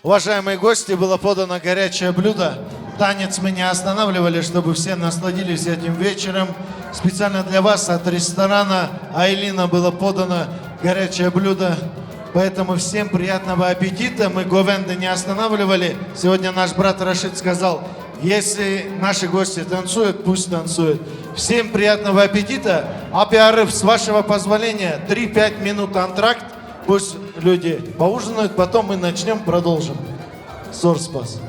Уважаемые гости, было подано горячее блюдо. Танец мы не останавливали, чтобы все насладились этим вечером. Специально для вас от ресторана Айлина было подано горячее блюдо. Поэтому всем приятного аппетита. Мы Говенда не останавливали. Сегодня наш брат Рашид сказал, если наши гости танцуют, пусть танцуют. Всем приятного аппетита. Апиарыв, с вашего позволения, 3-5 минут антракт. Пусть люди поужинают, потом мы начнем, продолжим. Сор спас.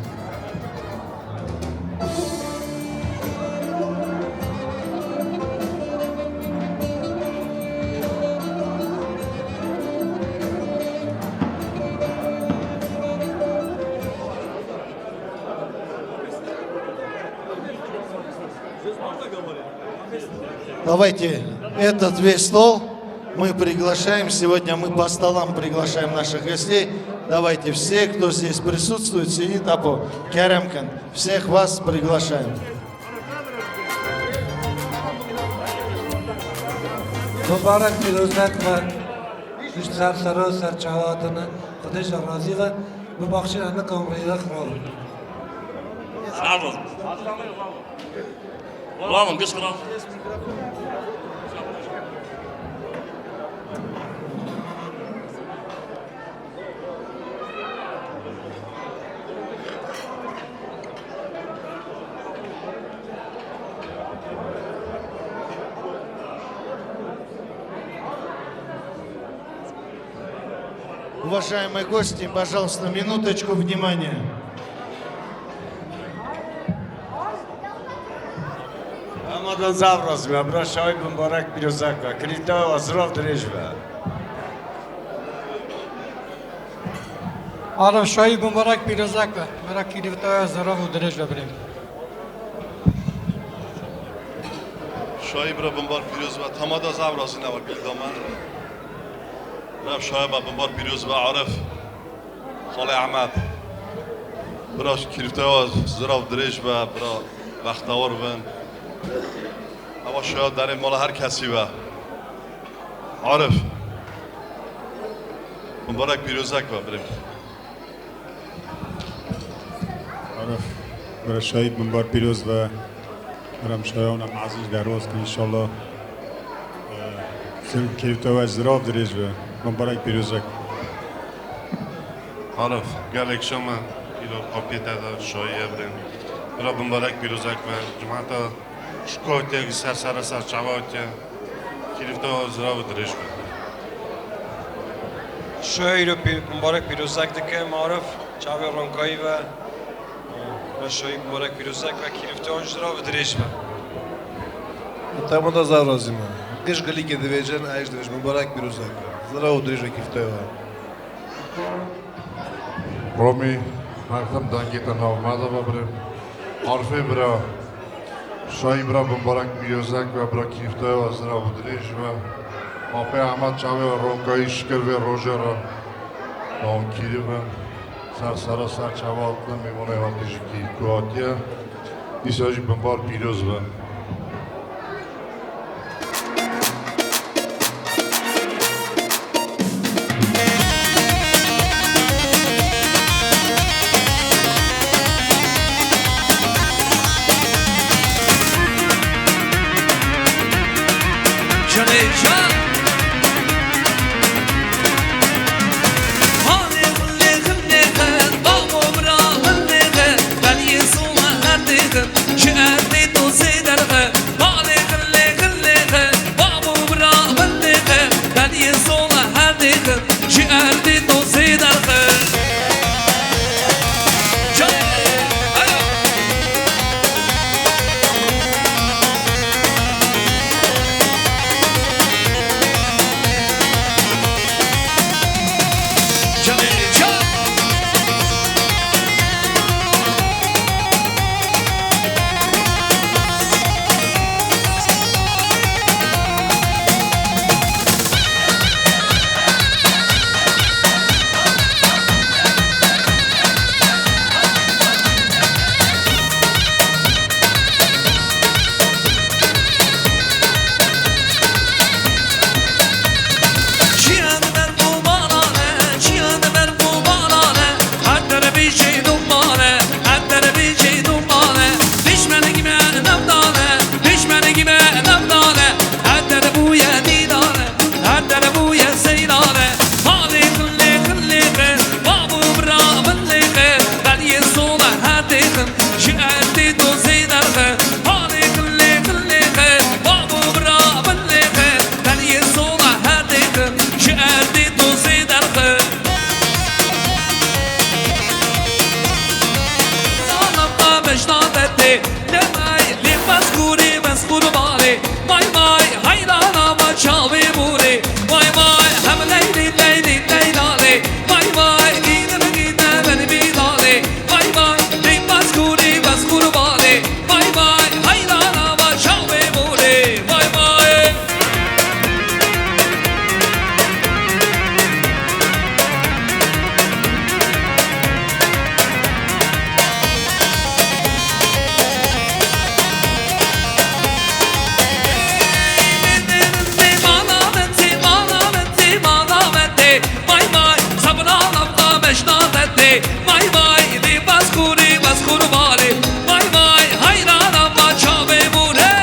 Давайте этот весь стол мы приглашаем. Сегодня мы по столам приглашаем наших гостей. Давайте все, кто здесь присутствует, сидит, апо, Керемкан, всех вас приглашаем. مبارک پیروزت و دوست سر سرچهاتنا خودش راضی و ببخشید همه کامری را خراب Sağ Ulan kız kral. Уважаемые гости, пожалуйста, минуточку внимания. Ramadan zavraz ve braşay mübarek bir özaka. Krita ve zrav direjve. آرام شایی مبارک پیروزک و مرا کلیفتای زراه و درج ببریم شاهی برا بمبار پیروز و تمادا زبرازی نوار بیلدامن رف شاهی با بمبار پیروز و عارف خاله احمد براش کلیفته ها زراف دریج و برا وقتاور بن اما شاید در این مال هر کسی و عارف مبارک پیروزک و بریم عارف برای شهید منبار پیروز و برام شایانم عزیز در روز که انشالله سن کلیفته و زراف دریج و منبارک پیروزک عارف گلک شما ایلو قاپیت دار شاهی بریم برا مبارک پیروزک و جماعتا شکایتی سر چواتی کلیفته و زراف دریج و شایی رو مبارک پیروزک دکه معرف چاوی رونکایی و شایی مبارک پیروزک و کلیفته آنج را و دریج با Tamo da zavrazima. Kış gali ke devejen ayş deveş mübarek bir uzak. Zara udrije kifteva. Romi harfam dangita navmada babrim. Arfe bra şahi bra mübarek bir uzak ve bra kifteva zara udrije ve Ape Ahmet Çavi ve Ronkayı Şükür ve Rojera Don Kiriven Sarsara Sarçava altına mimone hatıcıki Kuatiye İsacı Bımbar Piloz ve شعرت و زیدر بالي لماي لمسكوري مسكور بالي ماي ماي حيرانا ما شاوي بوري ماي ماي هم ليلي ليلي ليلالي ماي ماي جينا بجينا من بيدالي ماي ماي لمسكوري مسكور بالي ماي ماي حيرانا ما شاوي بوري ماي ماي ماي ماي دي بسكوري بسكور بالي ماي ماي حيرانا ما شاوي بوري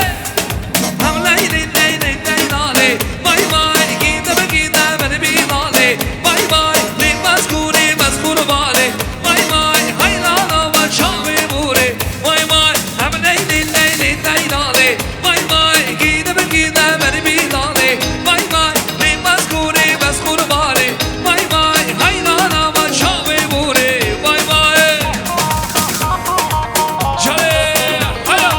هم ليلي ليلي ليلالي ماي ماي جينا بجينا من بيدالي ماي ماي دي بسكوري بسكور بالي ماي ماي حيرانا ما شاوي بوري ماي ماي هم ليلي ليلي ليلالي ماي ماي جينا بجينا من بيدالي ماي ماي دي بسكوري بسكور بالي ماي ماي حيرانا ما شاوي بوري ماي ماي شالي هلا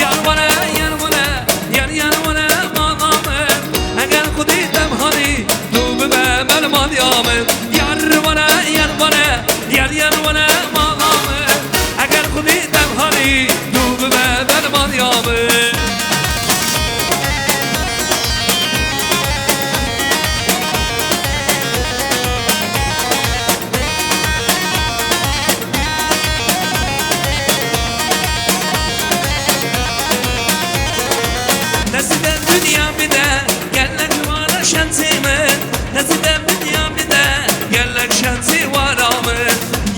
Yar bana yar bana yar yar bana manamı Eğer kudidem hani dubu be melman yamı Yar bana yar bana yar yar bana manamı Eğer kudidem hani dubu be melman yamı Nesiden dünya bir de Gellek var şansımın Nesiden dünya bir de Gellek şansı var amın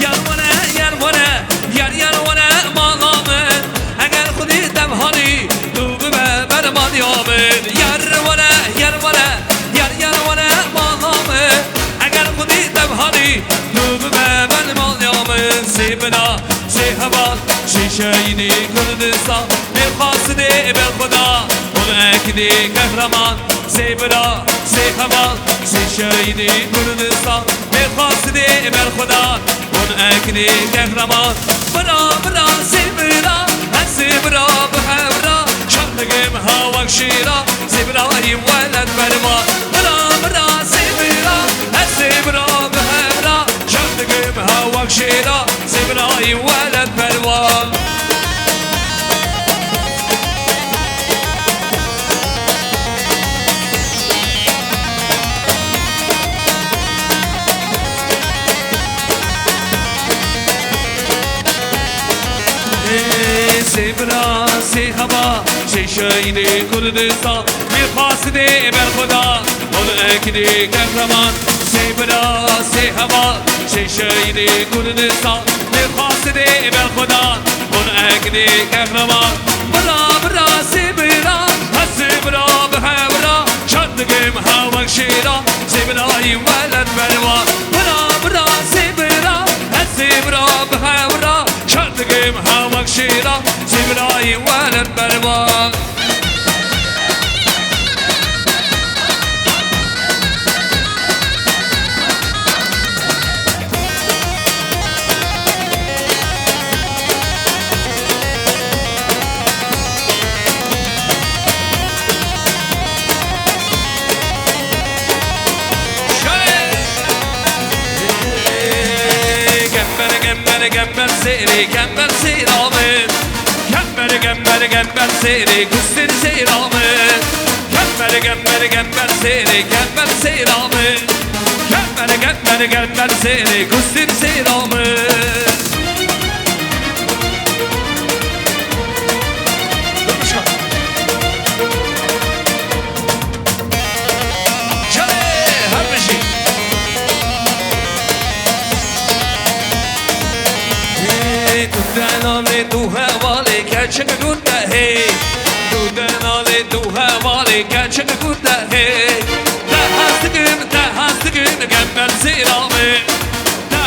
Yar bana yar bana Yar yar bana malamın Eğer kudidem hani Dubu be berman yamın Yar bana yar bana Yar yar bana malamın Eğer kudidem hani Dubu be berman yamın Sibna sihval Şişeyni Kürdistan Mevkasını bel Khuda Ekdi kahraman Zebra Sehamal Şişeyni Kürdistan Mevkasını bel Khuda Ekdi kahraman Bra bra zebra Zebra bhavra Şanlıgım havak şira Zebra'yı veled berma Bra bra zebra Zebra bhavra Şanlıgım havak şira Zebra'yı veled berma Zebra sehaba Şişeyni Kürdistan Mefaside bel Khuda Onu ekdi kahraman Zebra sehaba Şişeyni Kürdistan Mefaside bel Khuda Onu ekdi kahraman Bra bra zebra Zebra bhavra Şanlıgım havak şira Zebra'yı veled berva Bra bra zebra Zebra bhavra Şanlıgım havak şira Zebra'yı veled berva Gembel seri, gembel seyramın Gembel seri, kustir seyramın Gembel seri, gembel seyramın Gembel seri, kustir seyramın Tu havale gerçek gutta hey Tu denale tu havale gerçek gutta hey Da hastigim gembel selamı Da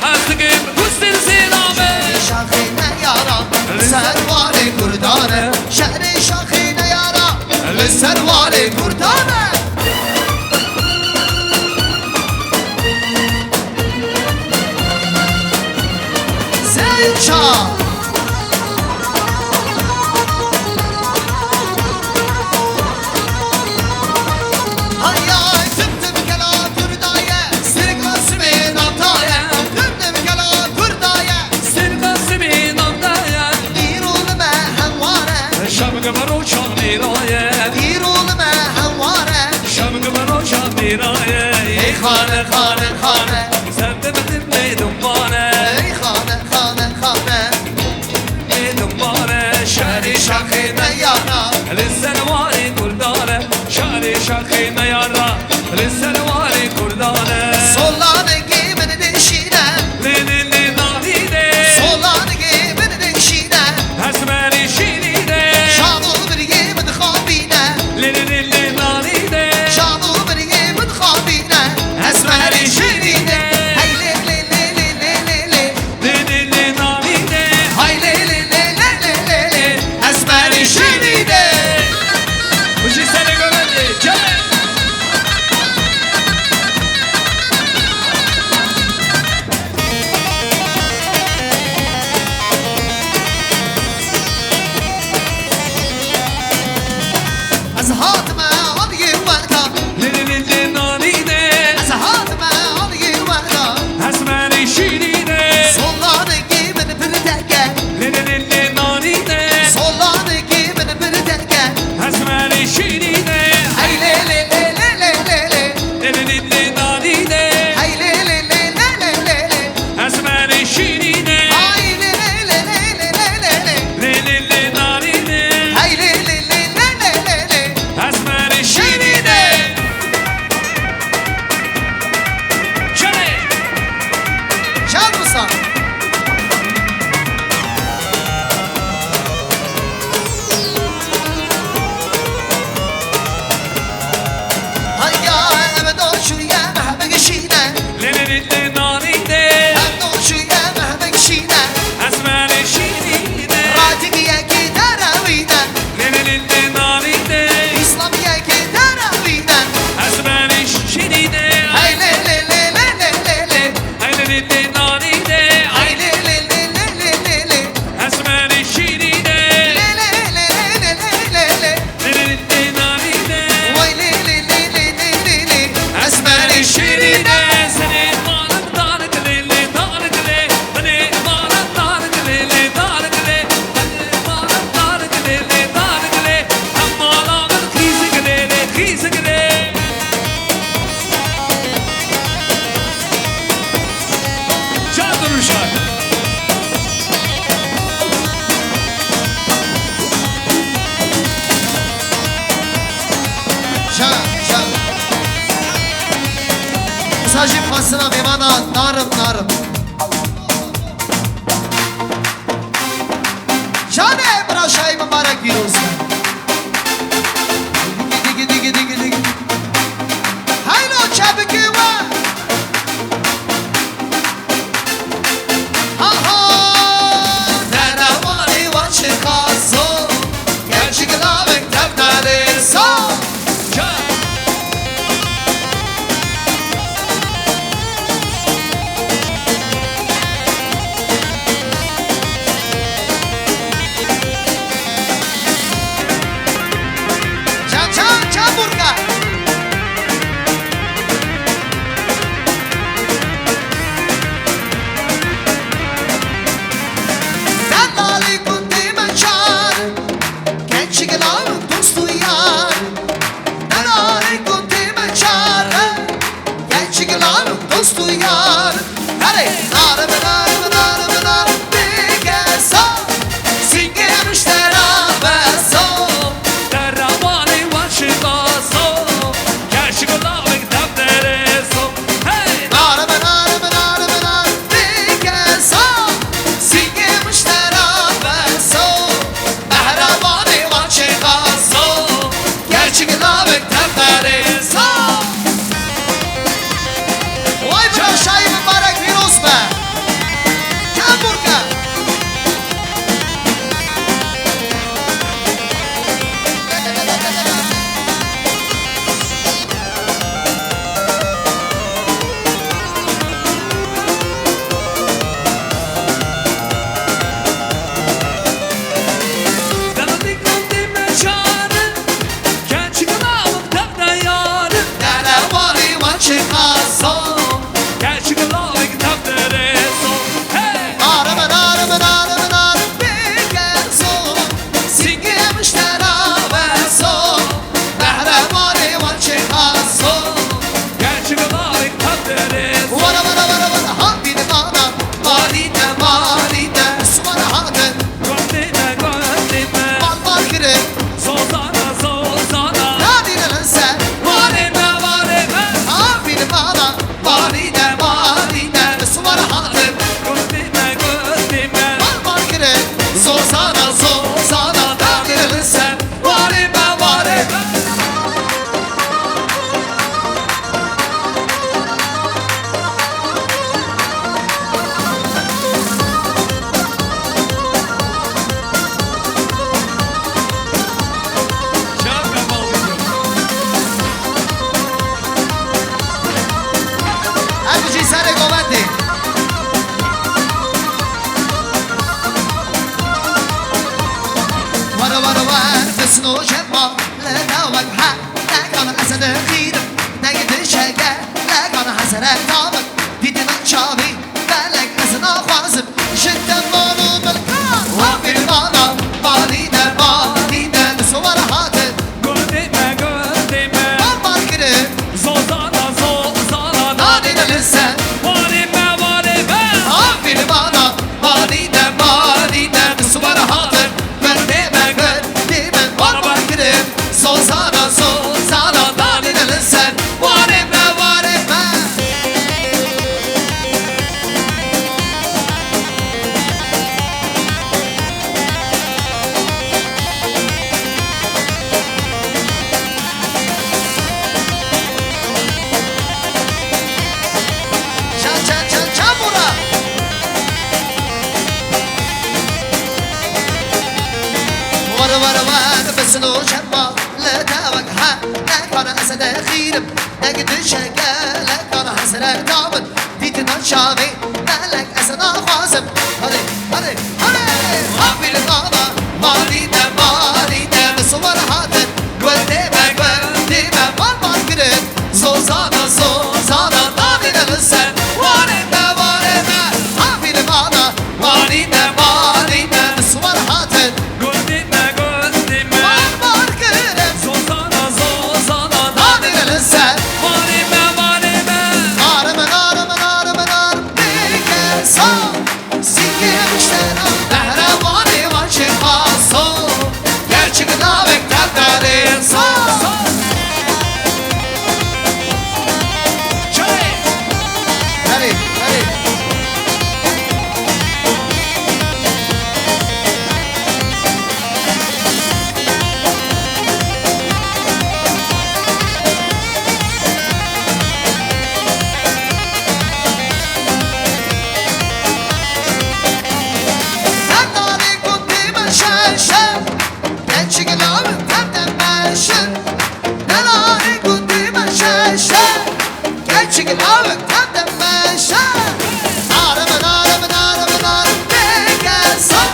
hastigim kustir selamı Şahine yara servari kurdane Şehri şahine yara servari kurdane قبر وشاميرايا دیرون ما هواره شام قبر وشاميرايا ای خانه خانه خانه سببت بدمانه ای خانه خانه خانه بدمانه شهری شاخي نیارا للسنواري كردانه شهری شاخي ميارا للسنواري كردانه sollanıge beni deşine ليلي ناديده sollanıge beni deşine هسماني شيريده şanlı bir yemin khabine ليلي ناديده şanlı bir yemin khabine esmeri şirine hey le le le le le le le ليلي ناديده hay le le le le le le le esmeri şirine وشي سنة قبل جاي az hatıma al yuvaka ليلي ناديده az hatıma al yuvaka هسماني شيريده sollanıge beni bir teke ليلي ناديده sollanıge beni bir teke هسماني شيريده hay le le le le le le le ليلي ناديده hay le le le le le le le هسماني شيريده hay le le le le le le le ليلي ناديده hay le le le le le le le هسماني شيريده شري Çal mısın? Hayya evet o şu ya mehme geçine ليلي ناديده hem de o şu ya mehme geçine هسماني شيريده Ratiye gider evine ليلي ناديده İslamiye gider evine هسماني شيريده Hay le le le le le le le ليلي ناديده Hay le le le le le le le هسماني شيريده Le le le le le le le ليلي ناديده Vay le le le le le le le Esmeri şirine سني مالك دارك ليلي دارك لي بني مالك دارك ليلي دارك لي بني مالك دارك ليلي دارك لي أما لاغر خيزك ليلي خيزك لي شاطر وشاطر Şan şan Mesajım pasına bana narım narım Şane bıraşay mübarek gidiyorsun Gidi gidi gidi gidi gidi Haylo çabuk var Aha Neravani var çıkaso Gerçek lavek tevnali son Çan çan çan burka Dallali kunti manchar Gençlik lan dostu yar Dallali kunti manchar Gençlik lan dostu yar Hadi narım narım narım narım Bige son Singe müştera ve son Terravani var şıkası kırık Zozana zozana Nadine lan sen Valime valime Abini bana Valide valide Su var hatır Gördüme gördüme Var kırık Zozana zozana Nadine lan sen Valime valime Şarkı bağlıyor Hadi cisare govendi Vara vara var Kısno şemma Lena vak ha Ne kana asada khidam Ne gidi şege Ne kana hasara tamam Didin akşavi Belek asına khwazım Şidden banu belkan Vafir bana Valide valide Su var hatır Gördüme gördüme Var kırık Zozana zozana Nadine lan sen Valime valime Aferin bana Valide valide Su var hatır Gördüme gördüme Var var kırık Sozana sozana Nadine lan sen Varime varime Çan çan çan çamura Vara vara vara Besino şemma Leta vak ha Ne kana asada khidam Ne gidi şege Ne kana hasara tamam Didin akşavi Belek asına khwazım Hadi hadi hadi Aferin bana Valide valide Su var hatır Gördüme gördüme Var var kırık Zozana zozana Nadine lan sen Varime varime Aferin bana Valide valide Su var hatır Gördüme gördüme Var var kırık Zozana zozana Nadine lan sen Valime valime Arımın arımın arımın arım Bir kez sağ Sikirmişler Behravani var çıkmazsa Gerçek davek tatları sağ Hadi hadi Tandari kundi manşaşın Gençlik lavın tandem manşın Tandari kundi manşaşın Gençlik lavın tandem manşın Arımın arımın arımın arım bir gel son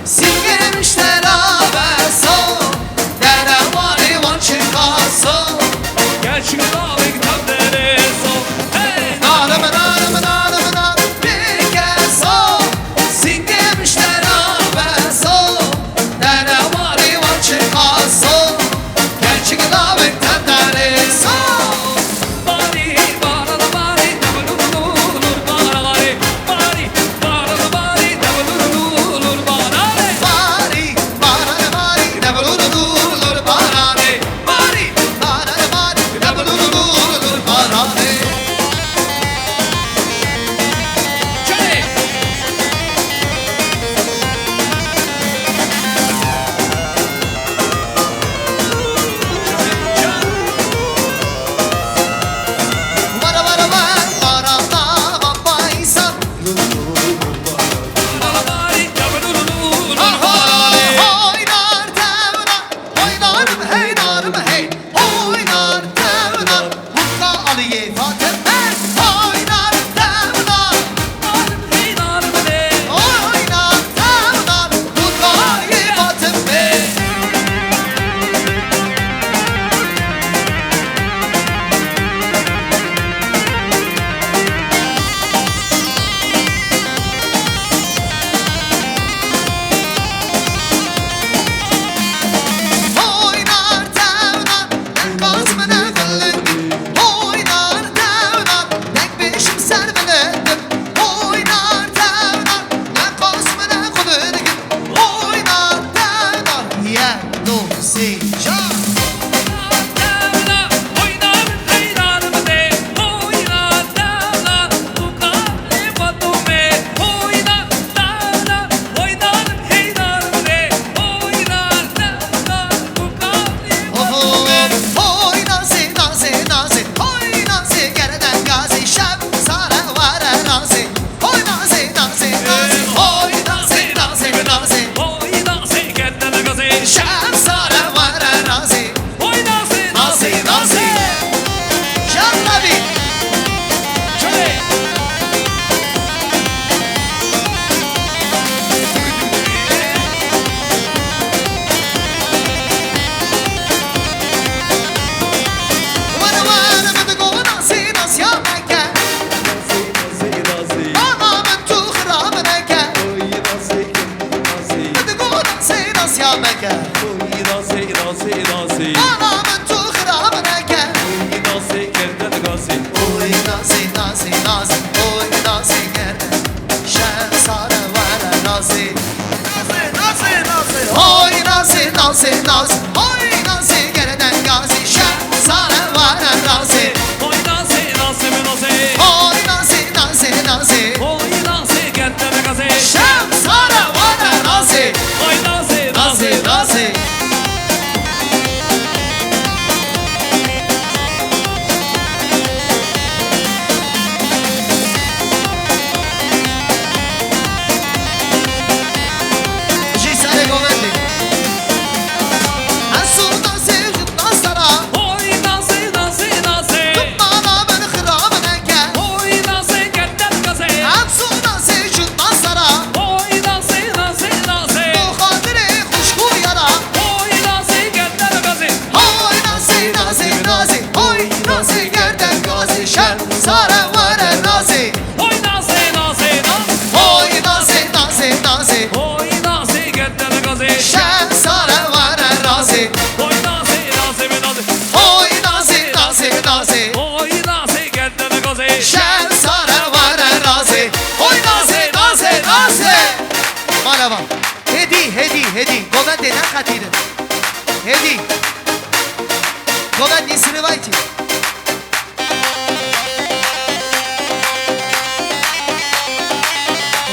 Silgirmişler ağabey son Derevari van çıkasın Gerçek davek tatları son Hey Arımın arımın arımın arım bir gel son Silgirmişler ağabey son Derevari van çıkasın Gençlik lavın tandari son Bari bana da bari Nur bana bari ناسی جان هدي قومت نه خطیره هدی قومت نیست روایتی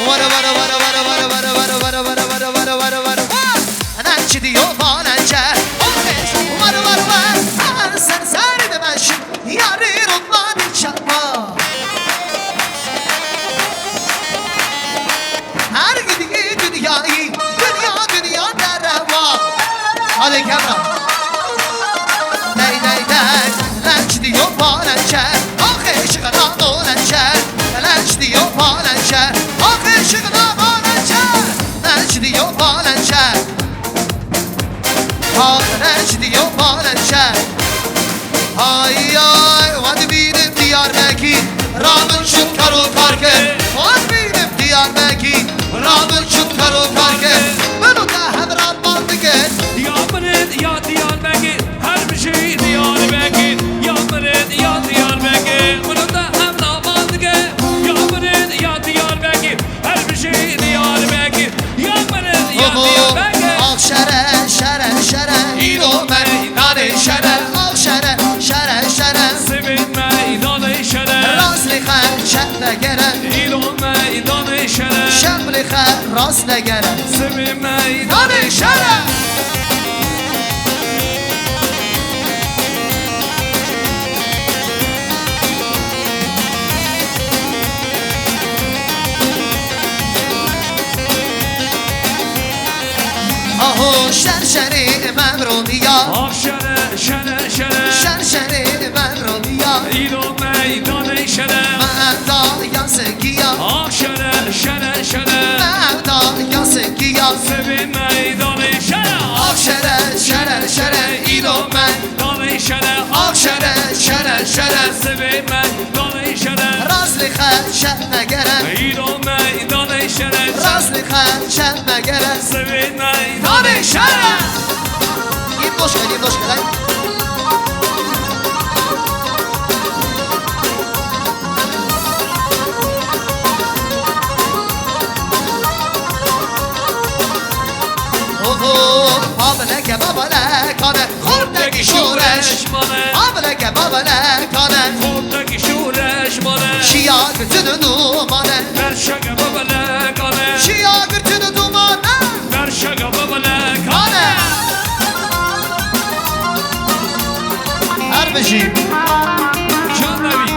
وارا وارا وارا وارا وارا وارا وارا وارا وارا وارا وارا وارا وارا انا چی دیو بالنچه وارا وارا وارا سر سر به مشی یاری رمان چما هر گدی dünyayı dünya dereva hadi kamera ney ney ney lenç diyor palençe ah ışığına dolençe lenç diyor palençe ah ışığına dolençe lenç diyor palençe ah lenç diyor palençe ay ay hadi benim Diyarbakır Ramın şut karo parke hadi benim Diyarbakır Ramın şut karo parke bunu da hem Ramman dıgın Yağmurun ya Diyarbakır her bir şey Diyarbakır Yağmurun ya Diyarbakır bunu da hem Ramman dıgın Yağmurun ya Diyarbakır her bir şey Diyarbakır Yağmurun ya Diyarbakır Ah şere şere şere İlo meydanı şere Ah şere şere şere Sevin meydanı şere Razlı kher şehre gere İlo meydanı şere Şemli kher razlı gere Sevin meydanı şere Aho şer şeri memruniya Ah şere şere şere Şer şeri memruniya İlo meydanı şere Mevda yansıkiya Ah şere şere şere Mevda yansıkiya Sevin meydanı şere Ah şere şere şere İlo meydanı şere Ah şere şere şere Sevin meydanı şere Razlı kher şehre gere İlo meydanı şere Razlı kher şehre gere Sevin meydanı şere Git boş gel git boş gel Oho babaleke babaleke babalekane Kurdaki şureş bana Şia gırtını dumane Berşaka babalekane Şia gırtını dumane Berşaka babalekane Kane Her beşi Cannavi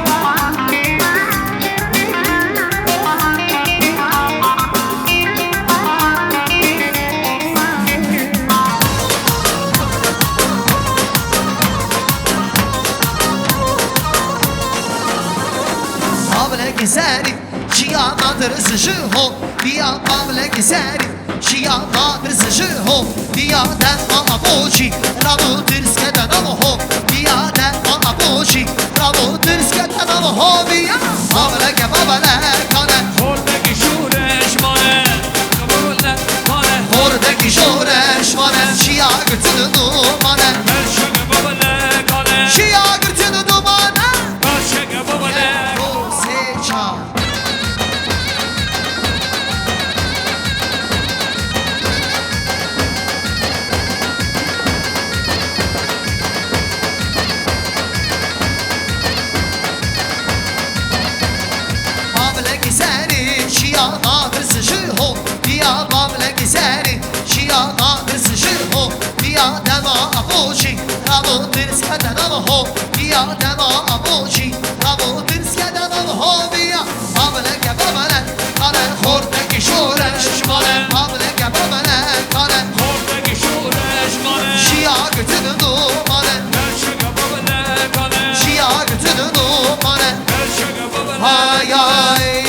Babalek seri Şia madrısı şu ho Biya babalek seri Şia madrısı şu ho Biya den aboçi Rabu tirskeden ama ho Biya den aboçi Rabu tirskeden ama ho Biya babalek kane Kurdaki şureş bana Babalekane Oradaki şoreş vane Şia gırtını dumane Berşaka babalekane Şia gırtını dumane Berşaka babalekane O seçar Babalek seri Şia madrısı şu ho Biya babalek seri Şia madrısı şu ho Biya dema aboçi Rabu tirskeden ama ho Biya dema aboçi Rabu tirskeden ama ho Biya babalek kane Hordaki şoreş vane Babalek kane Kurdaki şureş bana Şia gırtını dumane Berşaka babalekane Şia gırtını dumane Berşaka babalekane Hay ay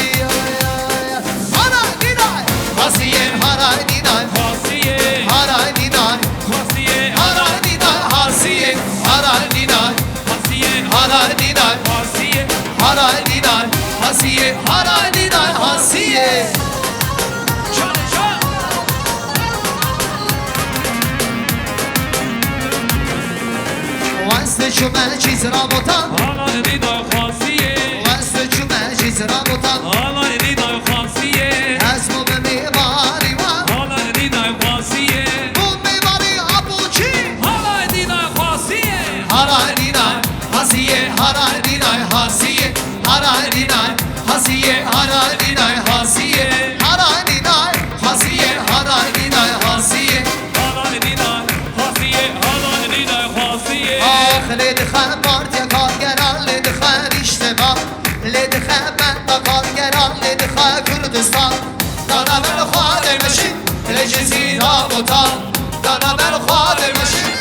Haray dinay Hasiye haray dinay Hasiye Haray dinay Hasiye Haray dinay Hasiye Haray dinay Hasiye Haray dinay Hasiye Haray dinay Hasiye Haray dinay Hasiye Çalışan Veste çüme çiz rabotan Alay riday Hasiye Veste çüme çiz rabotan Alay riday Hasiye Esmu be mimari var Alay riday Hasiye Bu mimari abuçi Alay riday Hasiye Haray dinay Hasiye Haray dinay Hasiye Haray dinay Hasiye Haray dinay Hasiye Haray dinay Hasiye Haray dinay Hasiye Alay riday Hasiye Alay riday Hasiye Ah ledixen partiya kargeran ledixen işteba ledixen benda kargeran ledixen Kürdistan Dana ben xademeşin Lecezi rabotan Dana ben xademeşin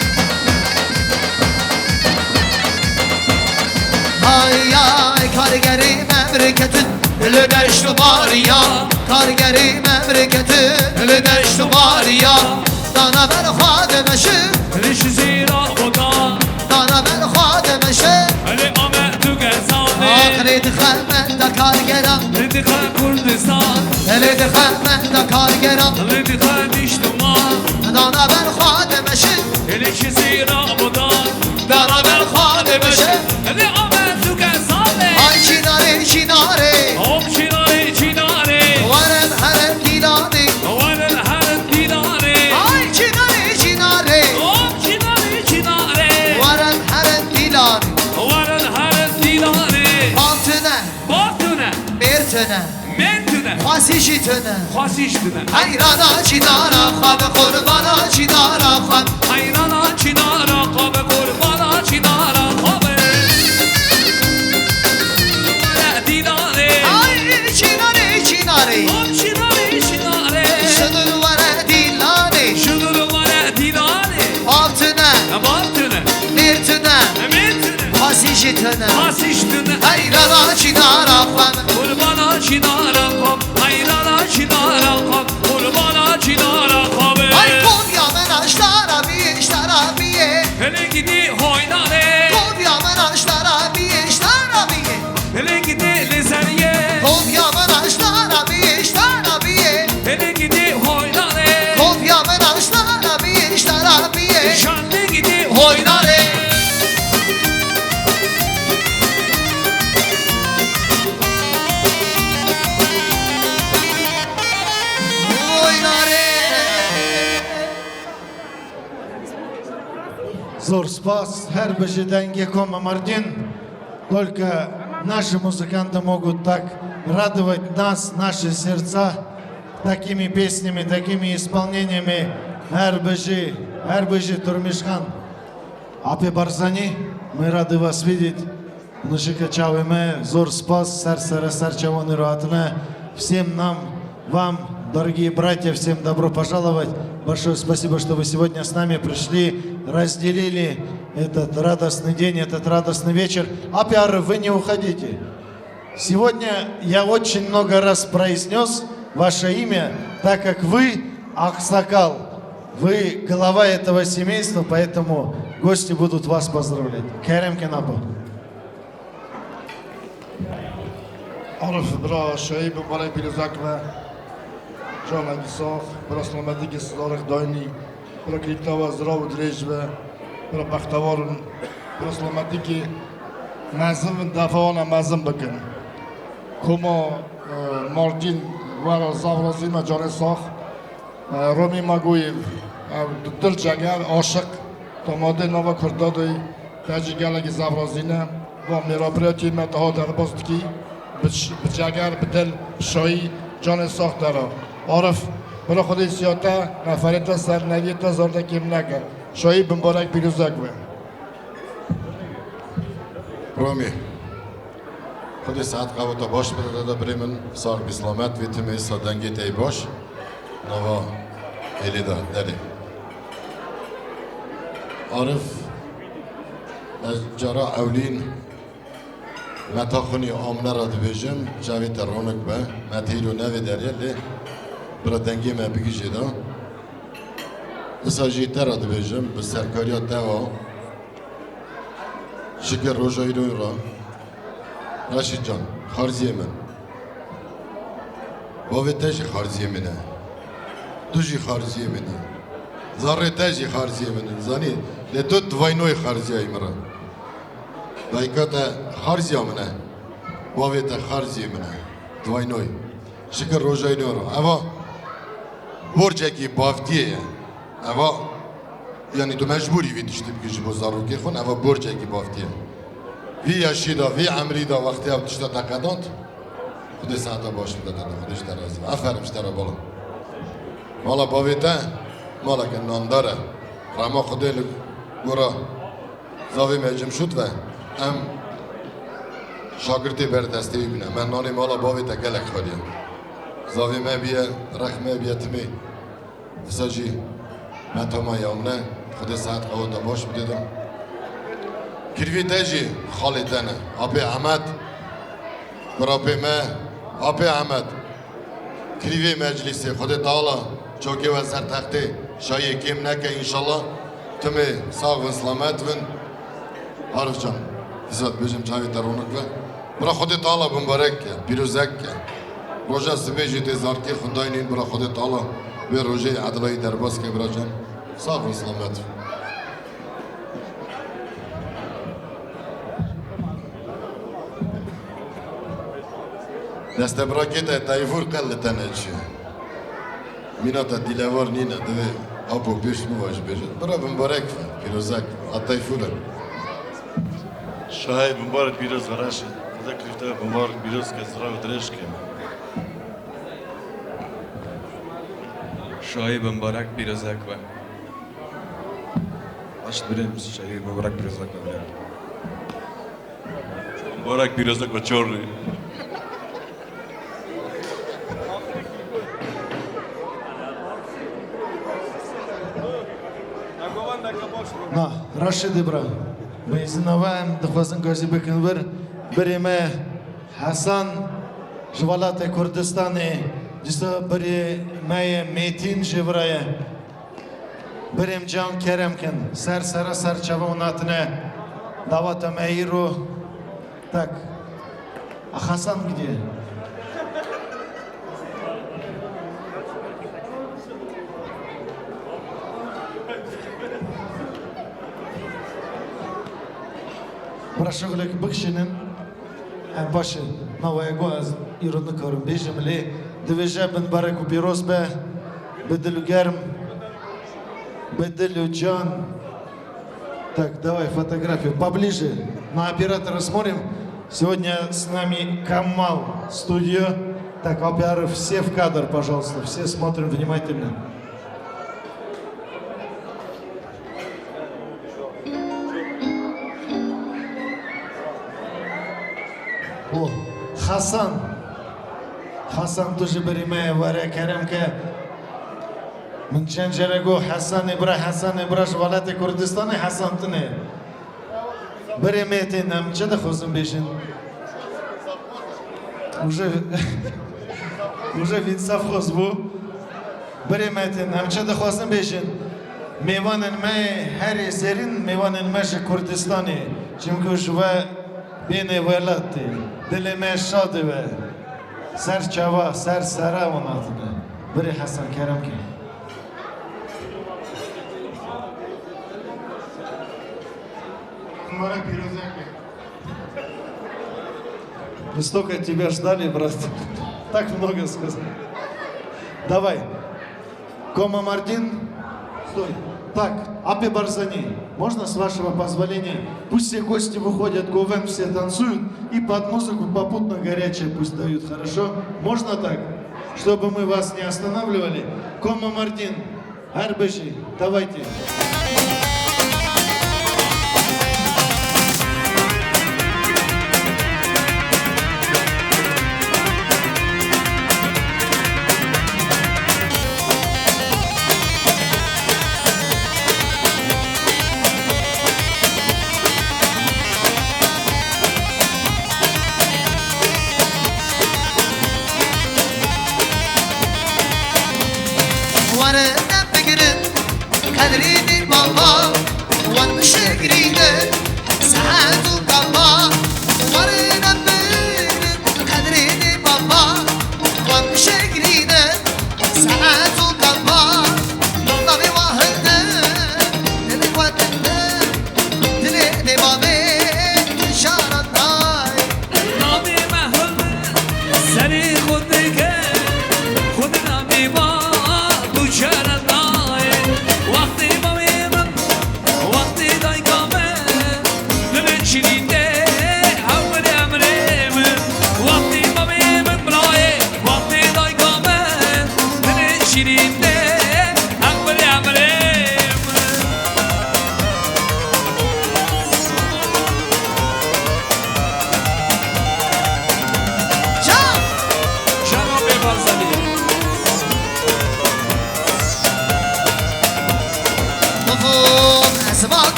Ay ay kargeri memleketin Lüdeştu bariya Kargeri memleketin Lüdeştu bariya Dana ben xademeşin Rişi zira bodan Dana ben xademeşin Ali Ahmet Tügezane Ahret xəmməndə kargeran Lidikha Kurdistan Eledi xəmməndə kargeran Lidikha Diştuman Dana ben xademeşin Rişi zira bodan Dana ben xademeşin Ali Ahmet Tügezane Ay çinare çinare Om çinare çinare Varem herem dilani Varel her dinare Ay çinare çinare Om çinare çinare Varem herem dilani Varel her dinare Altına Batüne Mertene Mentüne Fasişitene Fasiştüne Hayrana çinara Xabe kurbana çinara xab Hayrana çinara Kabe kurbana çinara Kabe Dinare Ay çinare çinare Om çinare çinare Şudur vare dilani Şudur vare dinare Altına Batüne Mertene Mentüne Fasişitene Fasiştüne Hayrana çinara xab Kurbana çinara kap Hayrana çinara kap Kurbana çinara kabe Ay Konya menaşlara bir işlara bir Hele gidi hoynare Konya menaşlara bir işlara bir Hele gidi lezeriye Konya menaşlara bir işlara bir Hele gidi hoynare Konya menaşlara bir işlara bir Şanlı gidi Oynare Зор спас, Herбежи деньги кома Мартин. Только наши музыканты могут так радовать нас, наши сердца, такими песнями, такими исполнениями. Herбежи Турмишхан. Апе Барзани, мы рады вас видеть. Нушика Чавиме, Зор спас, Сарсара Сарчавоны Руатне. Всем нам, вам, дорогие братья, всем добро пожаловать. Большое спасибо, что вы сегодня с нами пришли, разделили этот радостный день, этот радостный вечер. Апиары, вы не уходите. Сегодня я очень много раз произнес ваше имя, так как вы Аксакал, вы глава этого семейства, поэтому гости будут вас поздравлять. Керем Кенапа. عرف برا شایی بمبارک بیروزک و جان اگیساخ برا سلامتی که صدارخ داینی برا کلیتا و زرا و دریج و برا بختوارن برا سلامتی که مزم و دفعان مزم بکن کما مارجین و زاورازی ما جان ساخ رومی مگویف دل جگر عاشق تا ماده نوا کردادوی تجی گلگی زاورازینه و میرابریاتی متها در باستکی بجگر بدل شایی جان ساخت داره عارف برای خودی سیاته نفریت سر نویت زارده کم نکن شایی بمبارک بیروزک به رومی خودی ساعت قوتا باش بده داده بریمن ساق بسلامت ویتم ایسا دنگی تی باش نوا ایلی دا دلی عارف از جرا اولین متا خونی آمنه را دویجم جاوی ترونک به متیرو نوی دریلی برا دنگی ما بگی جدا بسا جیتر را دویجم به سرکاریات دوا شکر روژایی روی را راشید جان خارزی من باوی تجی خارزی منه دوجی خارزی منه زاره تجی خارزی منه زانی لتو دوینوی خارزی های مرا دایکات خارزی منه باویت خارزی منه دوینوی شکر روزای نورو اما برجه کی بافتیه اما یعنی تو مجبوری وی تشتی بکشی بزارو که خون اما برجه کی بافتیه وی یاشیدا وی عمریدا وقتی او تشتا تقدانت خودی ساعتا باش بده خودش درازی افرمش درا بالا مالا باویته مالا که نانداره رما خودی گورا زاوی مجم شد و ام شاگردی بر دستی ببینم من نانی مالا باوی تکلک خالیم زاوی ما بیه رخمه بیه تمی فساجی من تما یامنه خود ساعت قوتا باش بدیدم کروی تجی خالی تنه آبی احمد برابی ما آبی احمد کروی مجلسی خود تالا چوکی و سر تختی شایی کم نکه انشالله تمی ساق و سلامت ون عارف جان فیزاد بیشم چاوی ترونک و برا خودت تعالی بمبارک کرد پیروزک کرد روژه سبیجی تزار که خداینین برا خودت تعالی به روژه عدلایی درباز که برا جان صاف و سلامت دست برا که تایفور قلتنه چی مینا تا دیلوار نینه دوی آبو پیش نواش بیشد برا بمبارک پیروزک تایفوره شاهی مبارک بیروز ورشه خدا کلیفته مبارک بیروز که زرا و درش که شایی مبارک بیروزک و Başta bireyim şehir mübarek bir özlek var. مبارک بیروزک و چوری Na, Raşid İbrahim. Meyzinavayım, dixwazin gazî bikin vir. Birê me Hesan ji welatê Kurdistanê dîsa birê me ye Mêtîn ji vir ye. Birêm Can Keremkin, ser sera serçeva û natine daweta me îro tak. A Hesan gidiye. براشغلك بكشنن باشه نوایگو از ایران کارم بیشم لی دویجه بن برک و بیروز به بدلو گرم بدلو جان Так, давай фотографию поближе. На оператора смотрим. Сегодня с нами Камал студио. Так, операторы, все в кадр, пожалуйста. Все смотрим внимательно. О, Хасан. Хасан тоже береме варе керемке. من چند جره گو حسن ابراش ولایت کردستان حسن تنه بره میتین هم چه دخوزم بیشین уже від совхоз بو بره میتین هم چه دخوزم بیشین میوانن می هر سرین میوانن مش کردستانی چونکه شو بین ولایت دل می شاده و سر چوا سر سرا وناتنه بره حسن کرم که Мы столько тебя ждали, брат. Так много сказал. Давай. Кома Мартин. Стой. Так, Апи Барзани. Можно, с вашего позволения? Пусть все гости выходят, Говен все танцуют. И под музыку попутно горячее пусть дают. Хорошо? Можно так? Чтобы мы вас не останавливали. Кома Мартин. Арбеши. Давайте. مال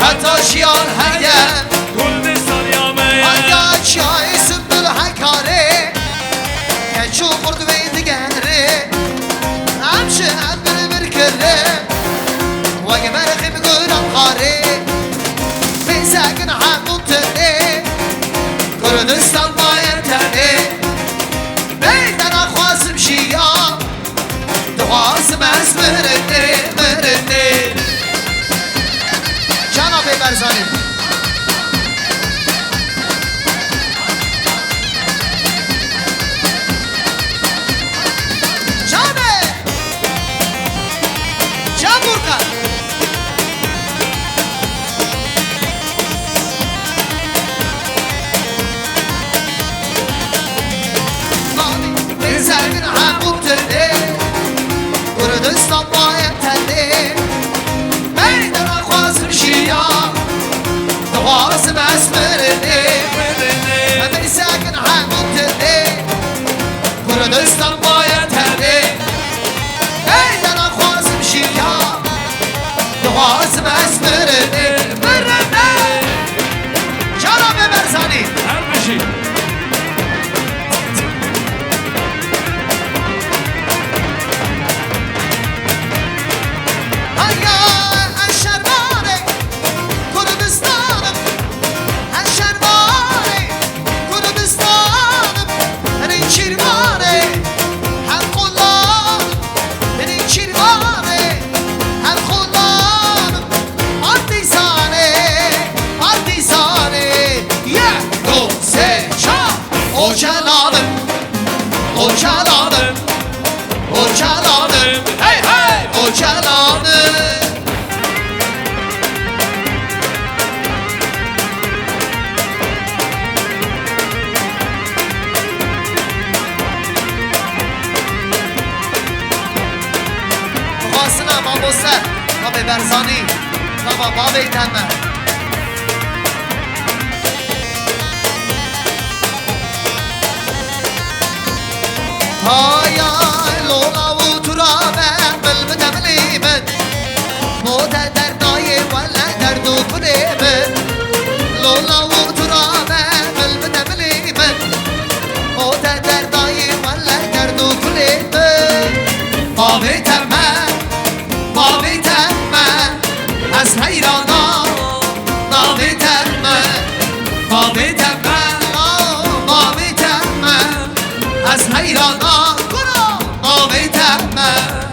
حتی شیان هگه کردستان یامه هگه چیای سنبل حکاره که چو خورد و دیگره همشه هم برکره وگه برخی بگرم خاره بیزگن همون تنه کردستان باید تنه بیدن خواستم شیام دوازم از مرنه جناب برزانی کردستان باید تنه بیدن خواستم شیام دوازم از مرنه بیزگن همون تنه کردستان باید تنه بیدن خواستم شیام دوازم از مرنه جناب برزانی هر بشی برزانی بابا بابا ایتنمه هایا لولا و ترابه بل بدملیمت موت دردای ولا دردو فریمت لولا و ترابه بل بدملیمت موت دردای ولا دردو فریمت بابا ایتنمه بابا ایتنمه از حیرانا بابا ایتنمه بابا ایتنمه بابا ایتنمه از حیرانا بابا ایتنمه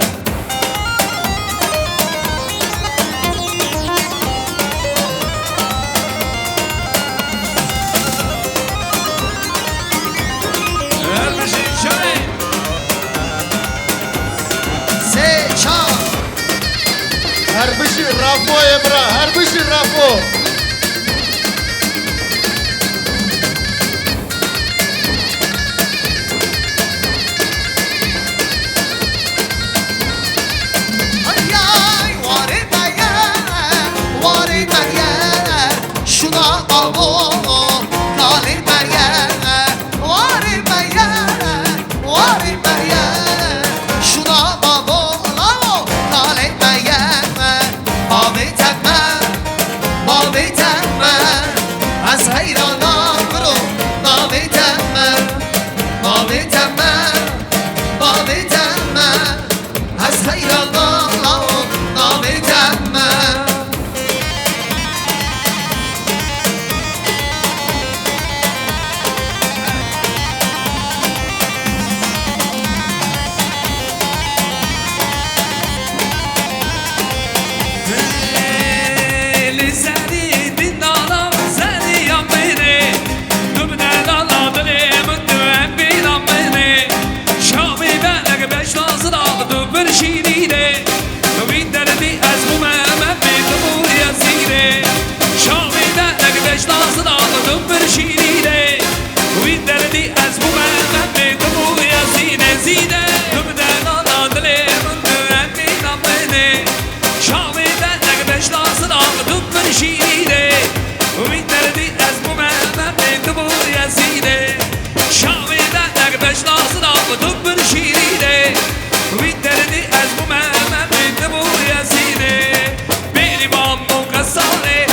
هر بشی رافو ابرا هر بشی رافو از بومه من به دبور یزیده بیلی بام و قصاله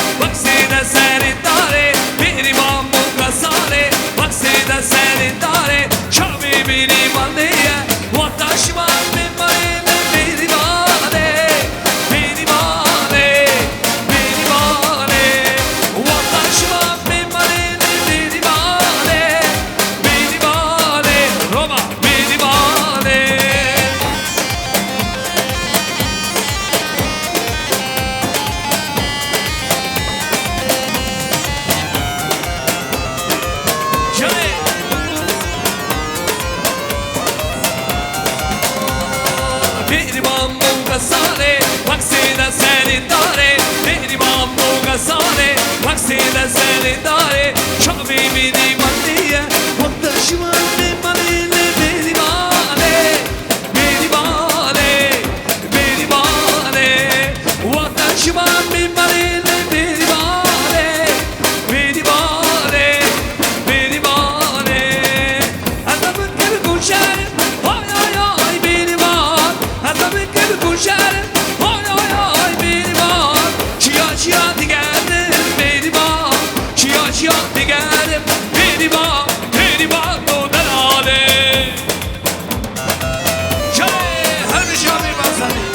سیل سری داره شامی بیدی مانیه وقت شما میمانی بیدی مانه بیدی مانه بیدی مانه وقت شما میمانی بیدی مانه بیدی مانه بیدی مانه حتی بکر گوشر های های های بیدی مان حتی بکر گوشر های های های بیدی مان چیا چیا دیگرده بیدی مان چیا چیا دیگرده بیدی مان بیدی مان دو دلاله چه هر شامی بازنی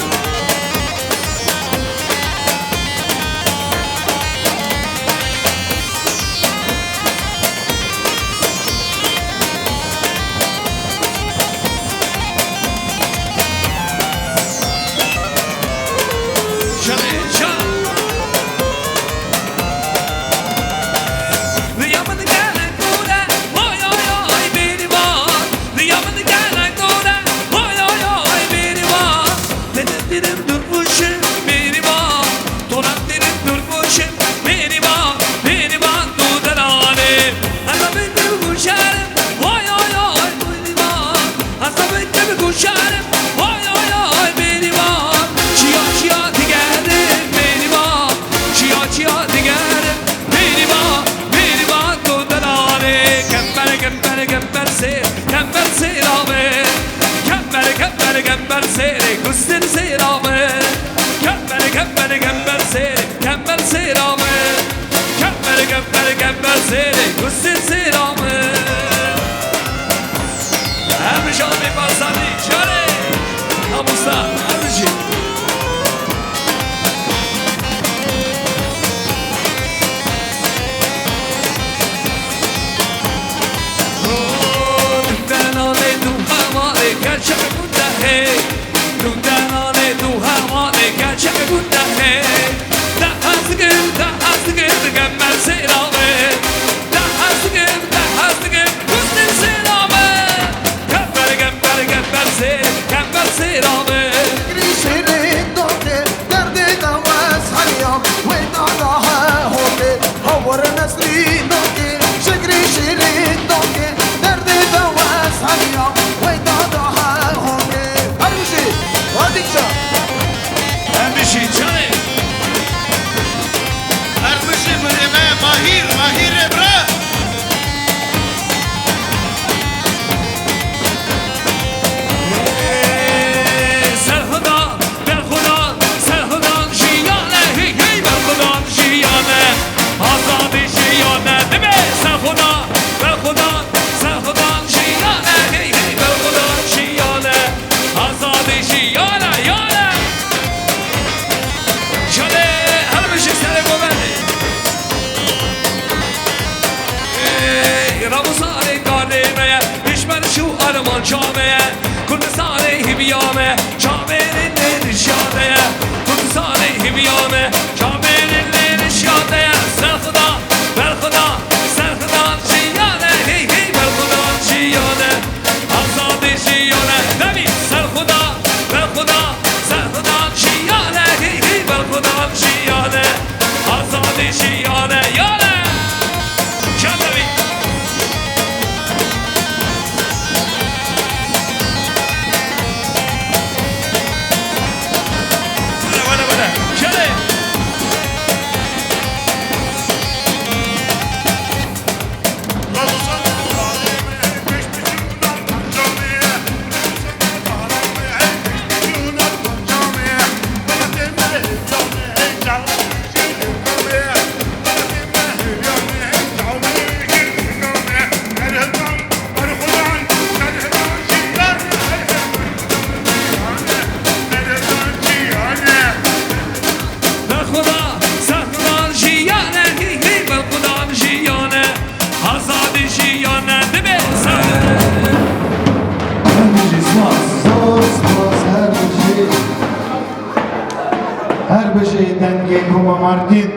Кома Мартин,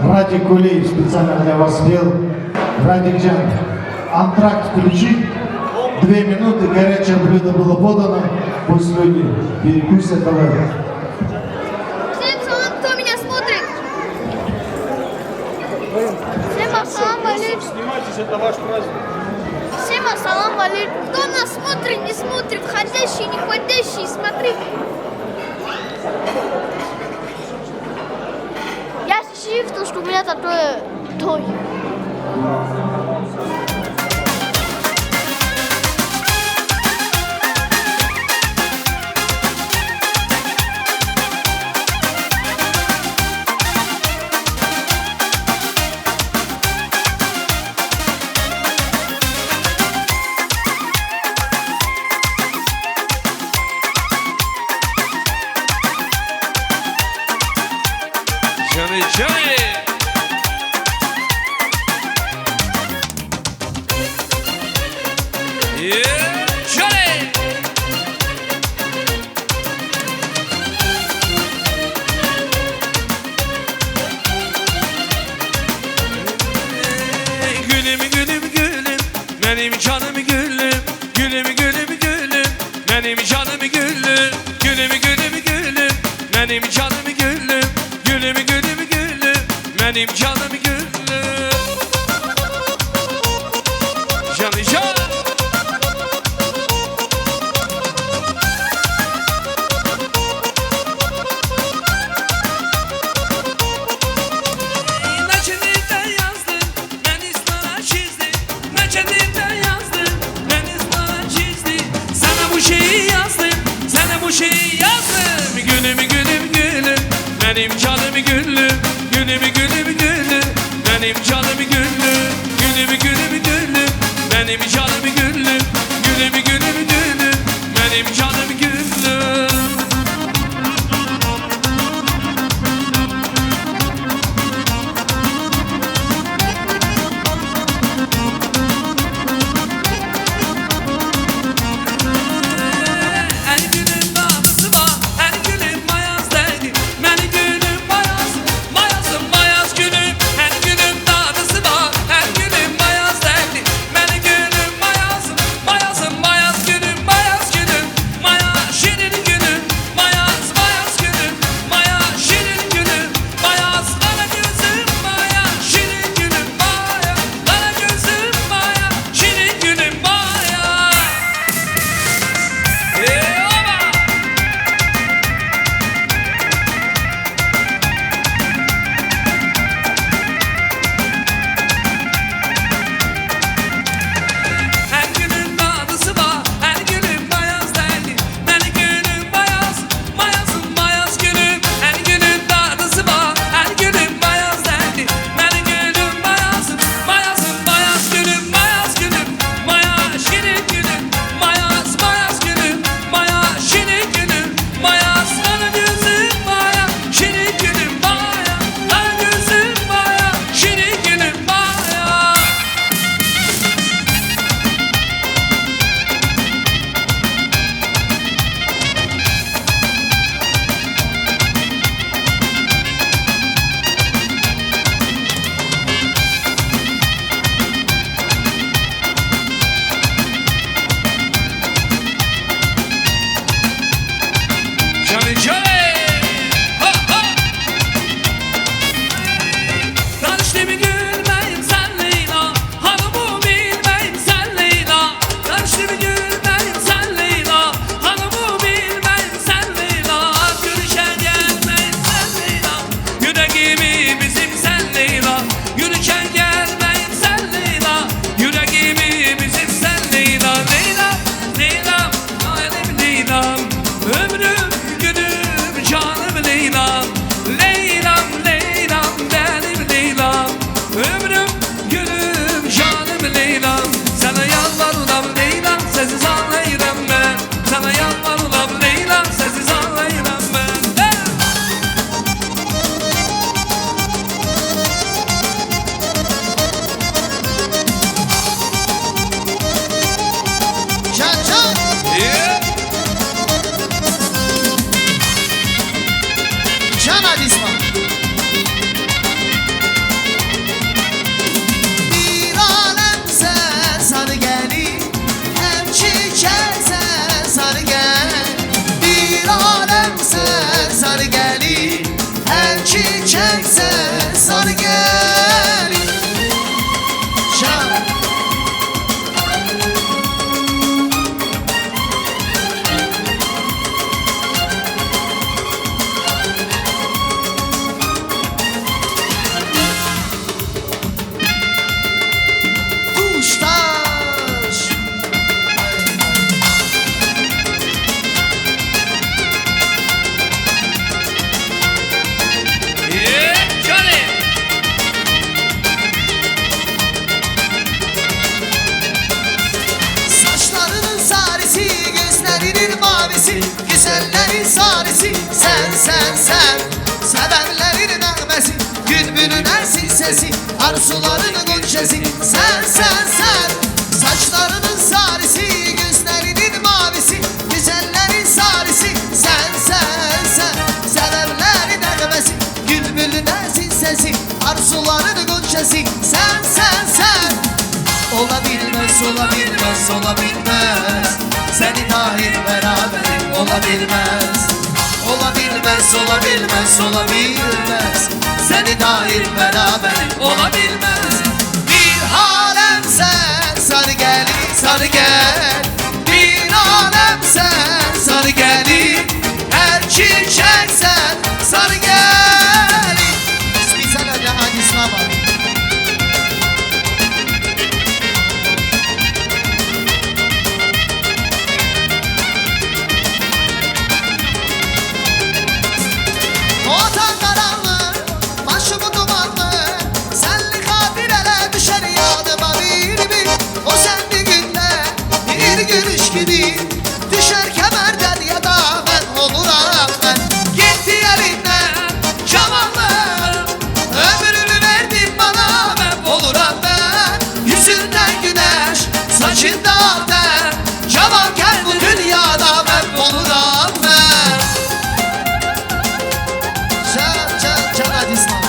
Радик Кулиев специально для вас пел. Радикжан, антракт включи. 2 минуты, горячее блюдо было подано. Пусть люди перекусят давай. Всем салам, кто меня смотрит. Салам алейкум. Снимайтесь, это ваш праздник. Всем ассалам алейкум. Кто нас смотрит, не смотрит, ходящий, не ходящий, смотри. Я счастлив, что у меня такое той. Johnny, Johnny. Yeah, Johnny. Gülüm gülüm gülüm, benim canım gülüm. Gülüm gülüm gülüm, benim canım gülüm. Gülüm gülüm gülüm, benim canım gülüm. Gülüm gülüm gülüm, benim canım gülüm. Canı can. Neçenirden yazdın, ben İslam'a çizdim. Neçenirden yazdın, ben İslam'a çizdim. Sana bu şeyi yazdım, sana bu şeyi yazdım. Gülüm gülüm gülüm, benim canım gülüm. Gülüm gülüm gülüm, benim canım gülüm. Gülüm gülüm gülüm, benim canım gülüm. Gülüm gülüm gülüm, benim canım gülüm. Her gülün babası var, her gülün mayaz derdi. Beni gülüm mayaz, mayazım mayaz gülüm. Her gülün babası var, her gülün mayaz derdi. Beni gülüm mayaz, Gençlerin sarısı sen sen sen. Sevenlerin nəğməsi, bülbülün ərsin sesi, arzuların gülçesi sen sen sen. Saçlarının sarısı, gözlerinin mavisi, güzellerin sarısı sen sen sen. Sevenlerin nəğməsi, bülbülün ərsin sesi, arzuların gülçesi sen sen sen. Olabilmez, olabilmez, olabilmez. Seni dair beraberim olabilmez. Olabilmez, olabilmez, olabilmez. Seni dair beraberim olabilmez. Bir alem sen sarı gelin, sarı gel. Bir alem sen sarı gelin. Her çiçek sen sarı gelin. Spesialnie Adislava. Vatan karanlık, başımı dumanlı. Senli kadirele düşer yadıma bir bir. O senli günde bir gülüş gibi. Düşer kemerden ya da ben oluram ben. Gitti elinden cavanlığım. Ömrümü verdin bana ben oluram ben. Yüzünden güneş, saçından ter. Cavanken bu dünyada ben oluram ben. Can Adisman.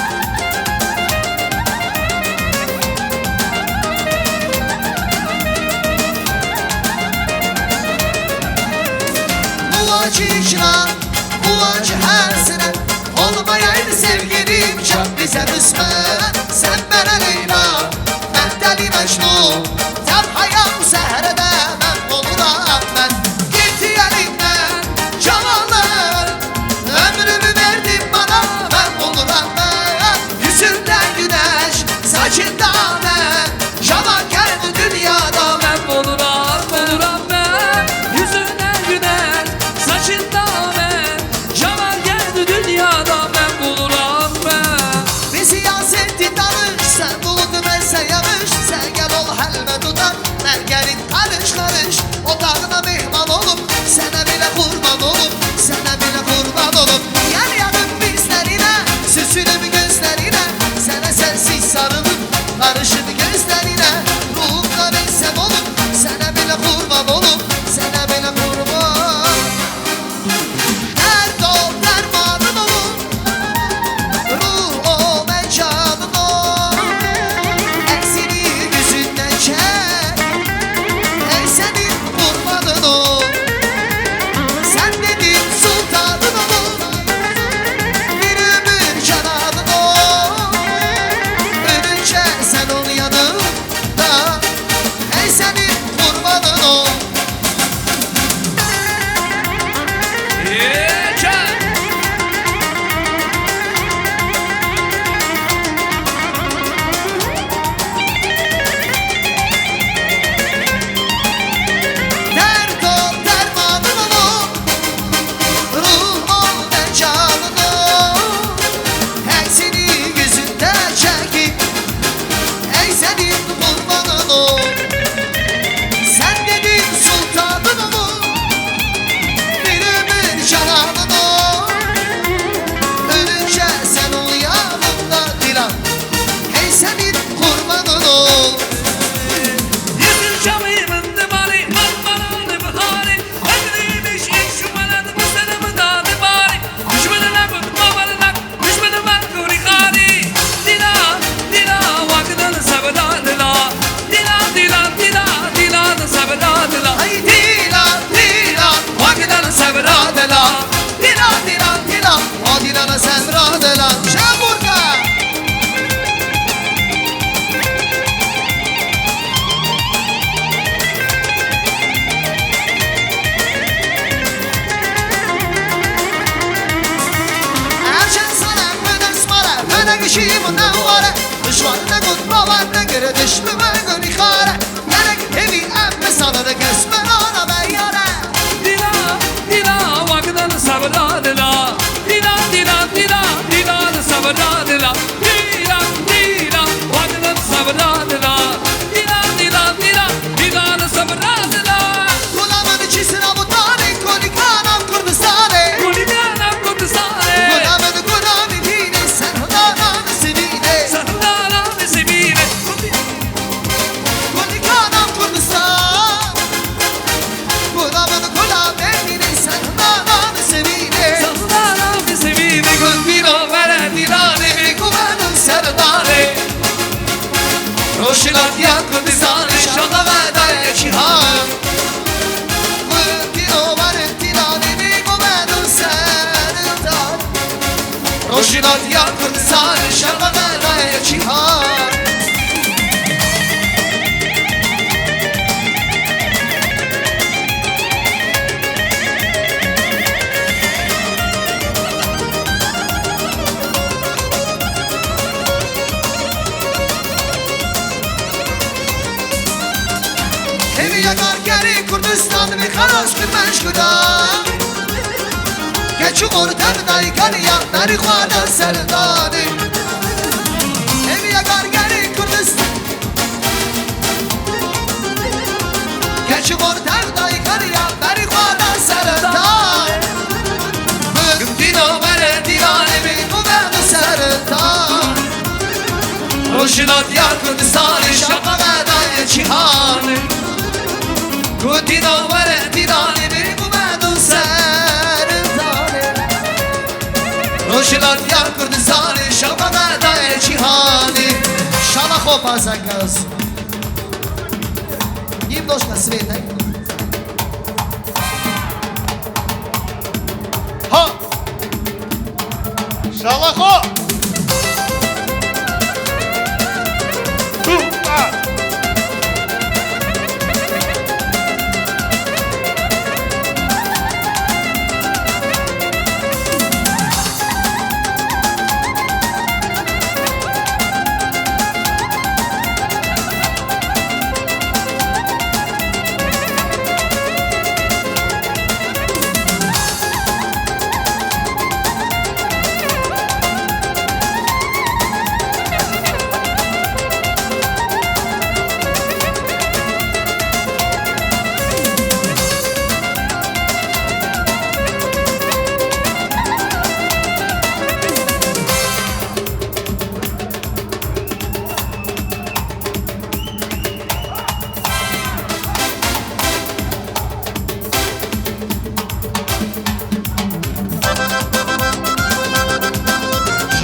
Bu acı icra, bu acı her sene. Olmayaydı sevgilim çok bize kısmet. Sen bana Leyla, ben deli Mecnun. Tenhaya bu sehrede ben oluram ben. Gitti elinden cavanlığım. Ömrümü verdin bana ben oluram ben. Yüzünden güneş, saçından ben. Cavanken bu dünyada ben oluram ben. Yüzünden güneş, saçından ben. Cavanken bu dünyada ben buluram ben. Bir siyasetin danış, sen bulundu ben sen yanış. Sen gel ol helme dudak, ben gelin karış karış. Otağına mehman olup, sana bile kurban olup, sana bile kurban olup. Gel yanım bizlerine, süsünüm gözlerine. Sana sensiz sarılıp, karışıp gözlerine. Ruhumda bensem olup, sana bile kurban olup, sana bile kurban. Dert ol, dermanın olur. Ruh ol, ben canın ol. Eksini yüzünden çek. Ey senin kurbanın ol. Sen benim sultanın ol. Bir ömür cananın ol. Ölünce sen ol yanımda. Ey senin kurbanın ol. Dert ol, dermanın ol. Ruh ol, ben canın ol. Eksini yüzünden çekip. Ey senin kurbanın ol. Sen dedin sultanın ol. Bir ömür cananın ol. Ölünce sen ol yanımda Dilan. Ey senin kurbanın ol. Yüzün camiminde bari, manmananı bahari. Ömrüymüş ilk şu baladı, bu sene dadı bari. Düşmanına kut, babalınak, düşmanıma kuri kari. Dila, dila, vakıdanı sabıda dila. Dila, dila, dila, dila da sabıda dila. Ay Dilan, Dilan, vakıdanı sabra dela. Dilan, Dilan, Dilan, o Dilan'a sabra dela. Şamburga. Erşen sana öner smara, öner kişi munavvara. Düşmanına kut babanına göre düşmüme gönü kara. Gerek evi emme sana da kesme ona ben yara. Dila, dila, vakıdanı sabıda dila. Dila, dila, dila, dila da sabıda dila. Dila, dila, vakıdanı sabıda dila. Dila, dila, dila, dila da sabıda dila. Kulağımın içi sıra bu tarih, konik anam Kürdistan'ı. کردستان شب غدای جهان همی یکارگری کردستان می خلاص کرمش کدام که چو قرطب دایی کنیا نری خوادن سردانی همی یکارگری کردستان که چو قرطب دایی کنیا نری خوادن سردان دینا بره دیرانه بی قومت سردان روشنات یا کردستان شب غدای جهان گوتی داور دیدانی بی قومت سردان روشنات یا کردستان شب غدای جهانی شب خوب از اکس نیم دوش نسویده ها شالخو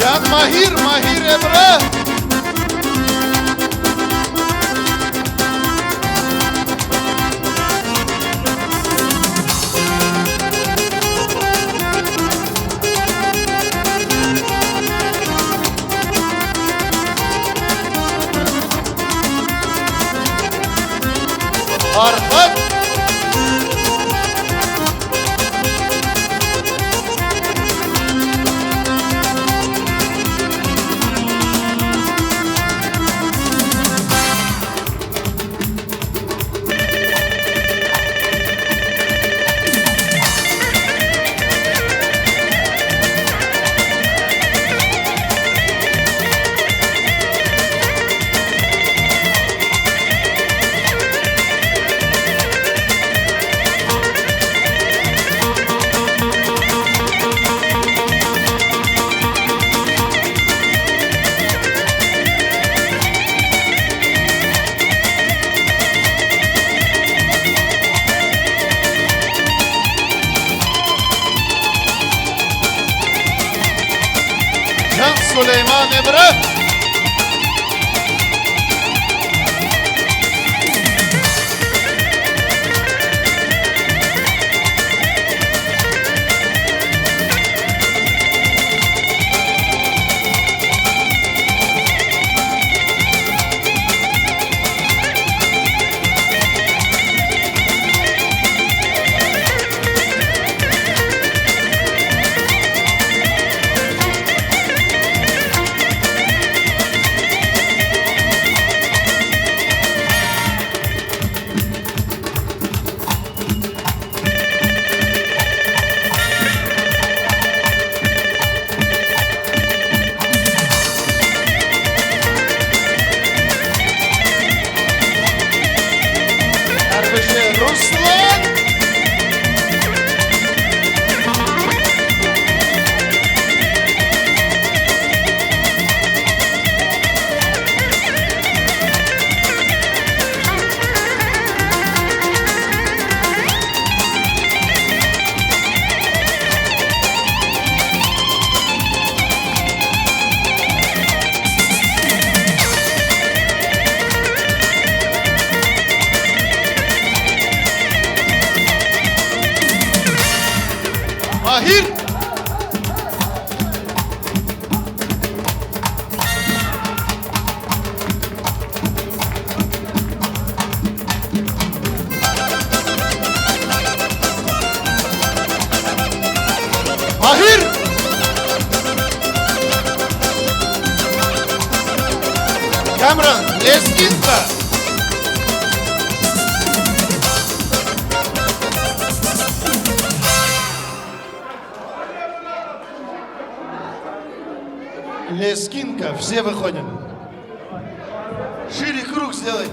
جان ماهیر ابره Arhat Süleyman Emre Ruslan Mahir Камерон, Лескинка. Лескинка, все выходим. Шире круг сделайте.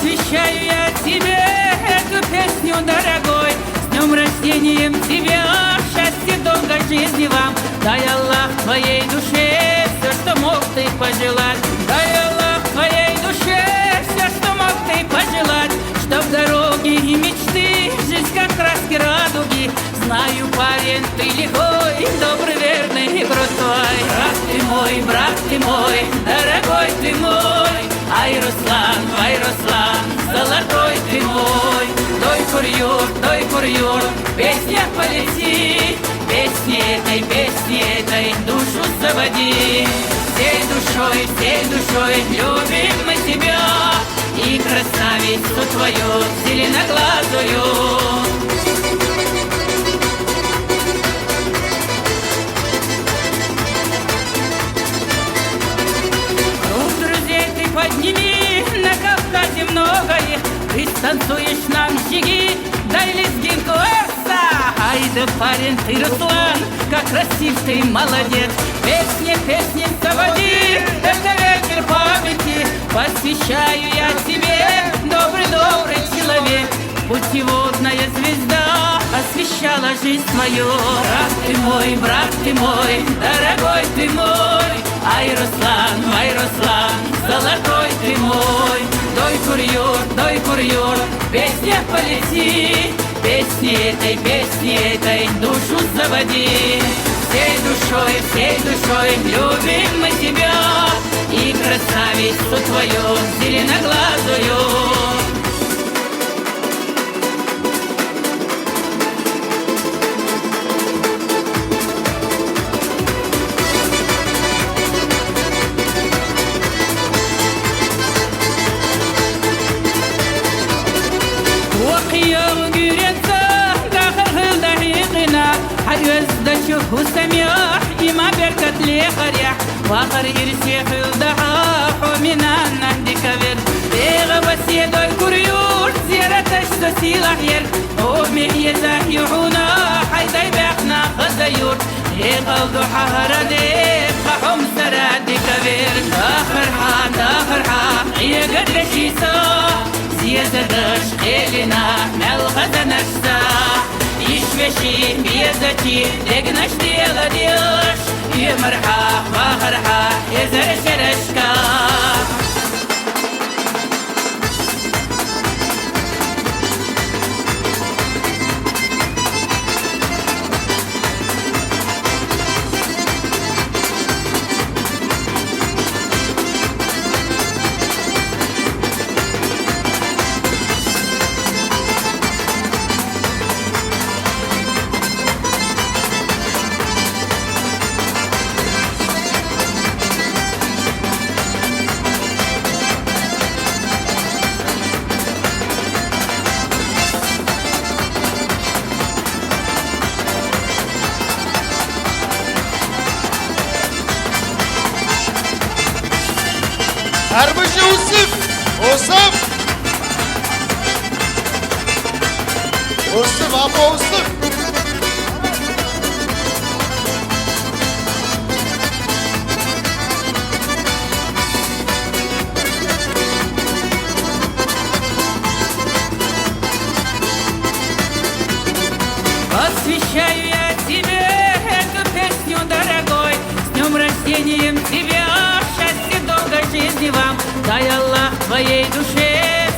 Посвящаю я тебе эту песню, дорогой. С днем рождением тебя, счастья, долгой жизни вам. Дай Аллах твоей душе все, что мог ты пожелать. Дай Аллах твоей душе все, что мог ты пожелать. Чтоб дороги и мечты, жизнь как краски радуги. Знаю, парень, ты лихой, добрый, верный и крутой. Брат ты мой, дорогой ты мой. Ай, Руслан, золотой ты мой. Дой курьер, песня полети. Песни этой душу заводи. Всей душой любим мы тебя. И красавицу твою, зеленоглазую. Подними, на Кавказе много их. Ты станцуешь нам щеги, дай лезгинку, эса. Ай да парень ты, Руслан, как красив ты, молодец. Песни заводи, это ветер памяти. Посвящаю я тебе, добрый человек. Путеводная звезда освещала жизнь твою. Брат ты мой, дорогой ты мой. Ай, Руслан, золотой ты мой. Дой курьер, песня полети. Песни этой душу заводи. Всей душой любим мы тебя. И красавицу твою, зеленоглазую. وسميح إما بركة لخريح وآخر يرسيخ الضحاح ومن عندك بير بيغ بس يدوي كريور زيارة عرش سسيلة غير ومي يزاهيونا حيداي بيحنا خزيور يقلدو حهراني بخحوم سرادي كبير آخر حان يقدر شيسا زيادة دش خيلنا ملغة نشتا يشفشي بيزتي لقناش ديلا ديش يمرحا وخرحا يزر شرشكا Арбыжы Усып! Усып! Усып, апа Усып! Посвящаю я тебе эту песню, дорогой, с днем рождением тебя, счастья, долгой жизни вам. Дай Аллах твоей душе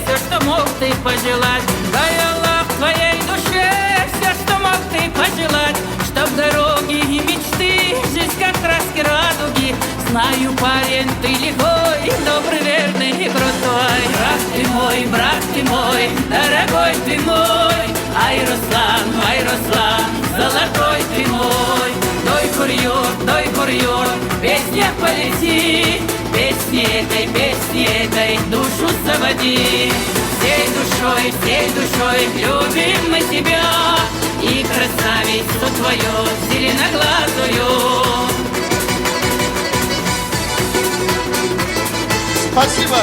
все, что мог ты пожелать. Дай Аллах твоей душе все, что мог ты пожелать. Чтоб дороги и мечты, жизнь как краски радуги. Знаю, парень, ты лихой, добрый, верный и крутой. Брат ты мой, дорогой ты мой. Ай, Руслан, золотой ты мой. Дой курьер, песня полети. Песни этой душу заводи. Всей душой любим мы тебя. И красавицу твою зеленоглазую. Спасибо.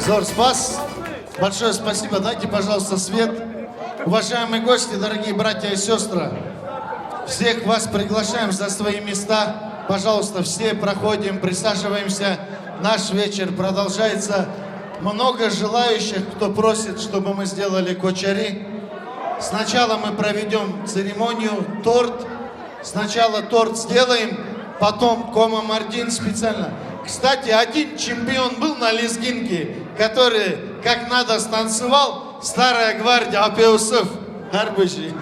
Зор спас. Большое спасибо. Дайте, пожалуйста, свет. Уважаемые гости, дорогие братья и сестры, всех вас приглашаем за свои места. Пожалуйста, все проходим, присаживаемся. Наш вечер продолжается. Много желающих, кто просит, чтобы мы сделали кочари. Сначала мы проведем церемонию, торт. Сначала торт сделаем, потом Кома Мардин специально. Кстати, один чемпион был на лезгинке, который как надо станцевал. Старая гвардия, Апеусов, Арбыжи.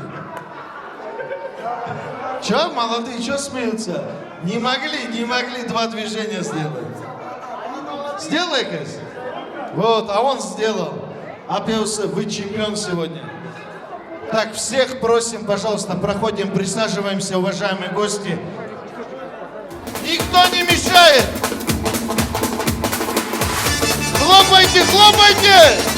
Че, молодые, че смеются? Не могли два движения сделать. Сделай, Кась. Вот, а он сделал. Апеусов, вы чемпион сегодня. Так, всех просим, пожалуйста, проходим, присаживаемся, уважаемые гости. Никто не мешает. Хлопайте, хлопайте!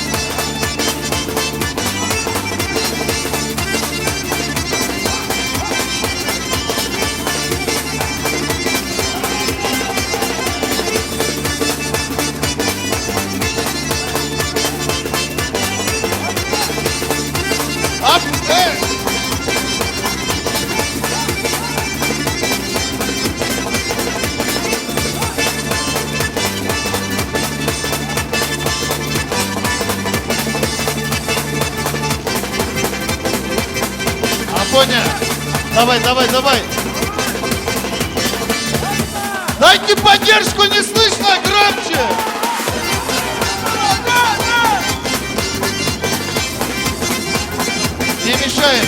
Афоня, давай. Дайте поддержку, не слышно, громче. Не мешаем.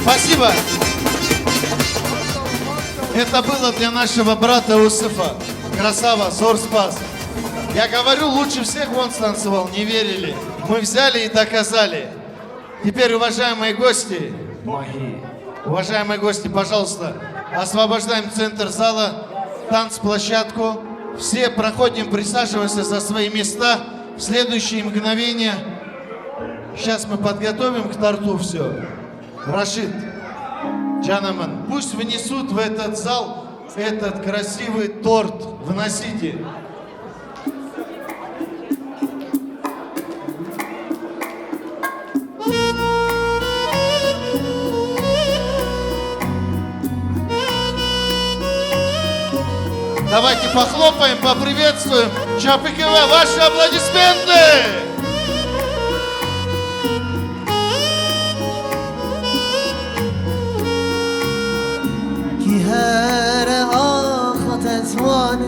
Спасибо. Это было для нашего брата Усыфа. Красава, Зор спас. Я говорю, лучше всех он станцевал, не верили. Мы взяли и доказали. Теперь, уважаемые гости, пожалуйста, освобождаем центр зала, танцплощадку. Все проходим, присаживаемся за свои места. В следующие мгновения, сейчас мы подготовим к торту все. Рашид, Джанаман, пусть внесут в этот зал этот красивый торт. Вносите. Давайте похлопаем, поприветствуем. ЧПКВ, ваши аплодисменты! کی هر آخت اتوانه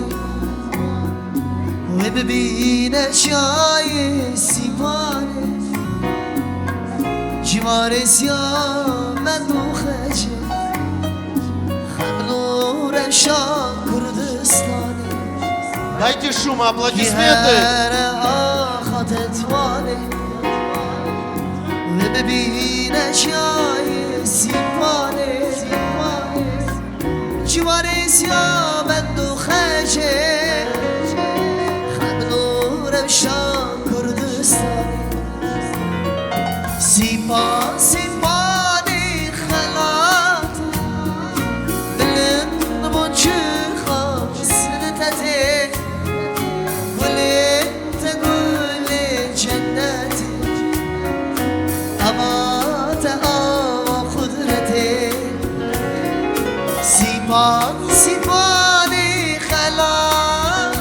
و ببینه چای سیپانه جوار سیاه من دوخجه خمنورم شاه کردستانه Дайте шум, کی аплодисменты. هر آخت اتوانه و ببینه چای سیپانه جوار سیاه بند و خجه خمنورم شام کردستانی سیپان سیپانی خلات دلن منچه خاصنتته ولنت گل جنتی امات آوا قدرته سیپان سیپانی خلات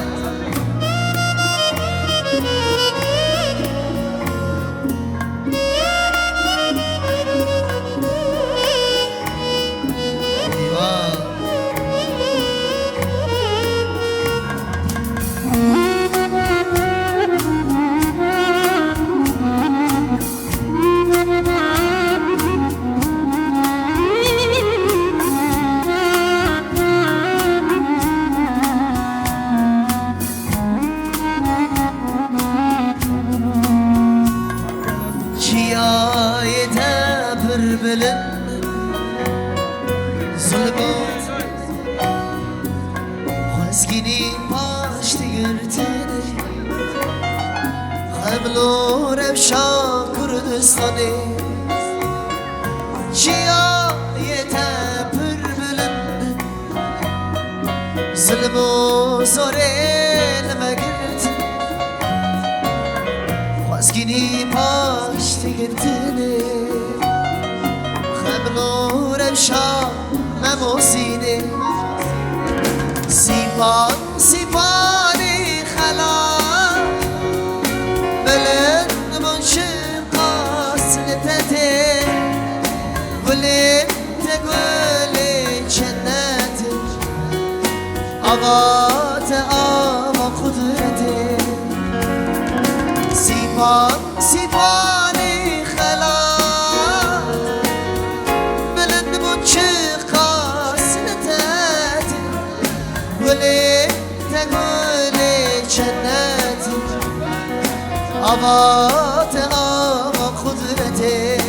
چیای تبر بلند ظلمات خزگینی پاش دیگرتنه خبلو رفشا کردستانه چیای تبر بلند ظلم و زوره نمگرد خزگینی پاش دیگرتنه خبلو شام مموسینه سیپان سیپانی خلا بلند منشه قاسلتته ولنت گل جنت آوات آوا قدرته سیپان سیپانی خلا آوات آوا قدرته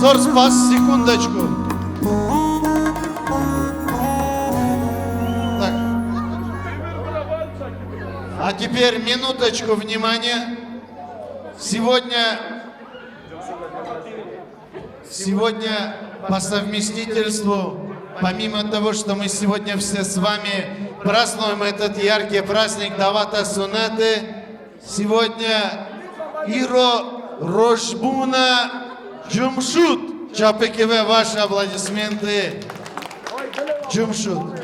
Сор, спас, секундочку. Так. А теперь минуточку внимания. Сегодня по совместительству, помимо того, что мы сегодня все с вами празднуем этот яркий праздник Давата Сунаты, сегодня Иро Рожбуна Джумшут. ЧПКВ, ваши аплодисменты. Джумшут.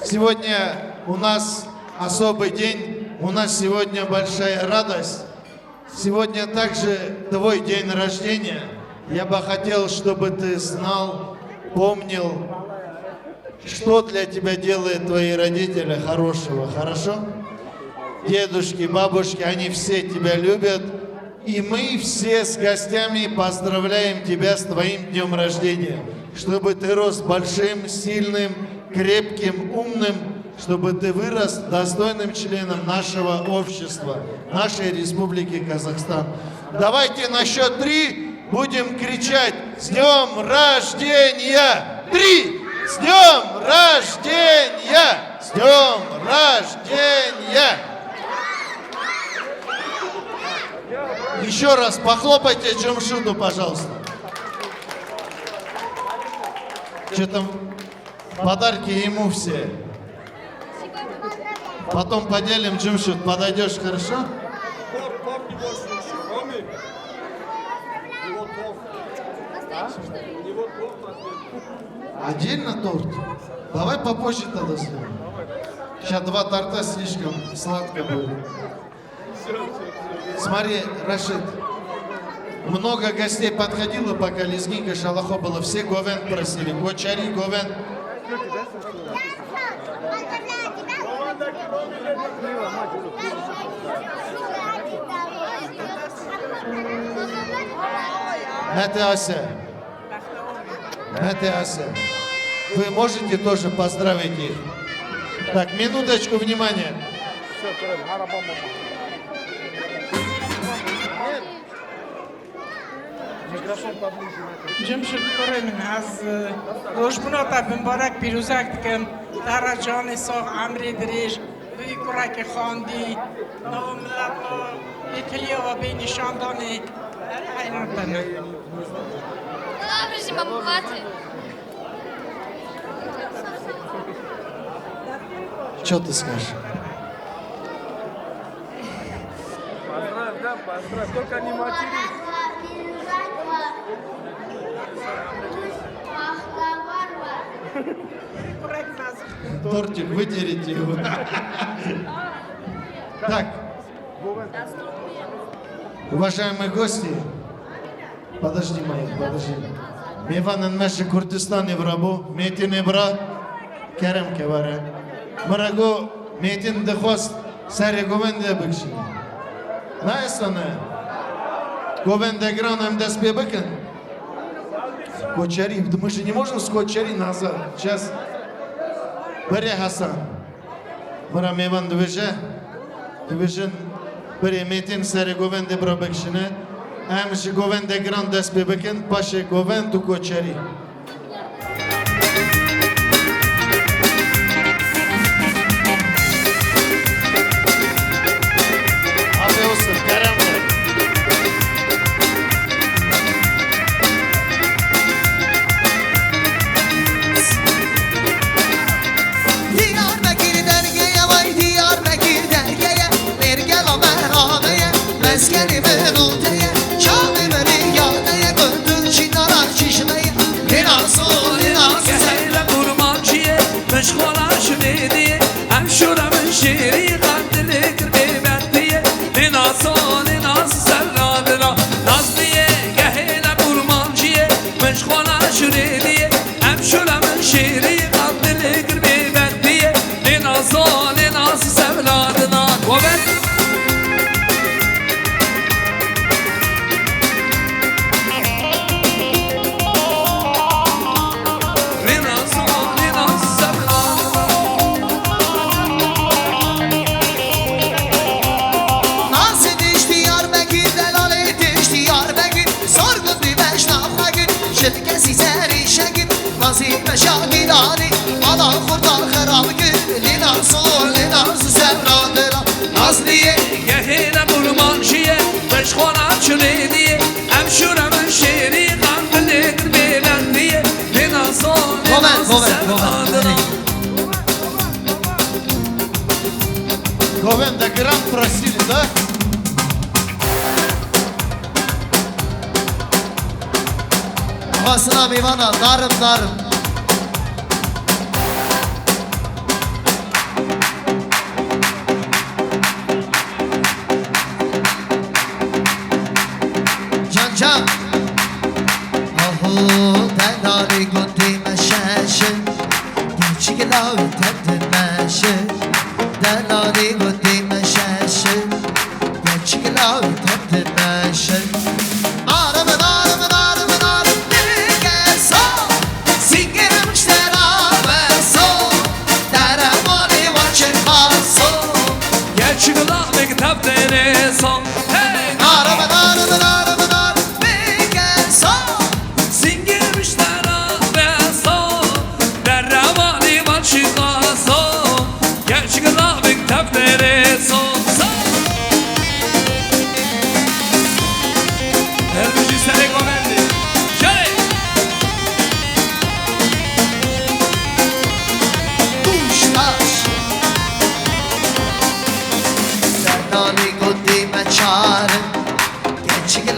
Сегодня у нас особый день, у нас сегодня большая радость. Сегодня также твой день рождения. Я бы хотел, чтобы ты знал, помнил, что для тебя делают твои родители хорошего, хорошо? Дедушки, бабушки, они все тебя любят. И мы все с гостями поздравляем тебя с твоим днем рождения. Чтобы ты рос большим, сильным, крепким, умным, чтобы ты вырос достойным членом нашего общества, нашей Республики Казахстан. Давайте на счет 3 будем кричать «С днем рождения!» 3! С днем рождения! С днем рождения! Еще раз похлопайте Джамшиду, пожалуйста. Что там? Подарки ему все. Потом поделим, Джамшид. Подойдешь, хорошо? Отдельно торт? Давай попозже тогда сделаем. Сейчас 2 торта слишком сладко будет. Смотри, Рашид, много гостей подходило, пока лезгинка шалахо было. Все говен просили. Гочари, говен. Это Ася. Это Ася. Вы можете тоже поздравить их? Так, минуточку внимания. جمشید کریم از روشبناتا بمبارک پیروزک دکم در جان ساخ عمری دریش وی کرک خاندی نو ملت و ایتالیا و بی نشاندانی حیران تنه Добрый бабухаты. Что ты скажешь? Поздравь, да, поздравь, только не матерись. Тортик, вытерите его. Так, уважаемые гости, подожди, мои, подожди. Меванın meşe Kürdistan'ı vrabo, metini bra, kerem kevare. Marago metin de host, sare govende bıkşi. Ne sana? Govende граном да спебакен? Кочари, мы же не можем с Кочари назад. Сейчас. Бери Хасан. Мара меван движен. Бери метин саре говенде брабекшине. Амши говенде гран да спебакен, паше говенду Кочари. Говенда гран просили, да? Basına bir bana darım darım. Can can. Ahu tenari gundi meşeşin. Geçik lavi tedin meşin. Tenari gundi meşeşin. Geçik lavi tedin meşin. Narım narım narım narım.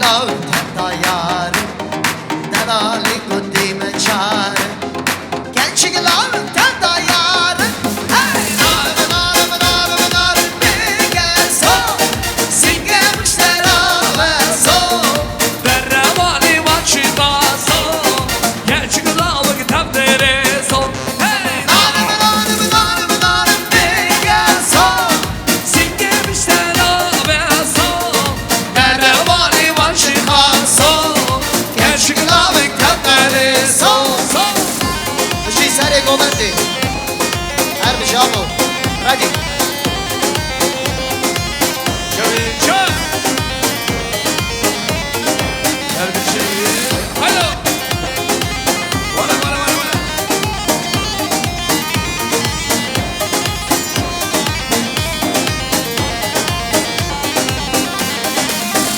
گلاو تدایار دلالی قدیم چار گنچی گلاو تدایار نارم نارم نارم نارم بگه سو سینگه مشترا و سو در روانی و چی بازو گرچه گلاو کتاب داره سو نارم نارم نارم نارم بگه سو سینگه بیشتر آبه سو در روانی و چی خاصو گنچی گلاو کتاب داره سو بشی سر گومنده هر بشامو ردی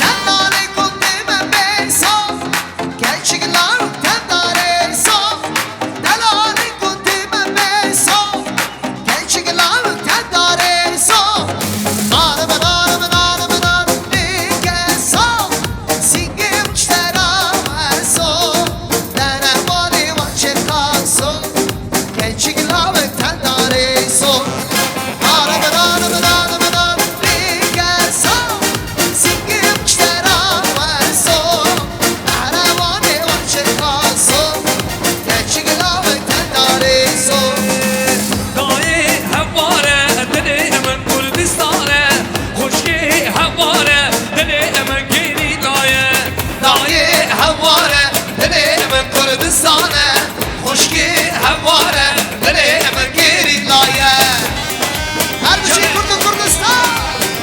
دندانه گندم بیسا گنچی گلاو دنداره سا دندانه گندم بیسا گنچی گلاو دنداره سا نارم نارم نارم نارم بگه سا سینگه مشترا و سو در روانی و چه خاصو گنچی گلاو دنداره سو نارم نارم نارم نارم بگه سا سینگه مشترا و سو در روانی و چه خاصو گنچی گلاو دنداره سو دایه همواره دل من کردستانه خوشی همواره دل من گیری دایه دایه همواره دل من کردستانه خوشکی همواره دل من گیری لایه هر بشی کرد کردستان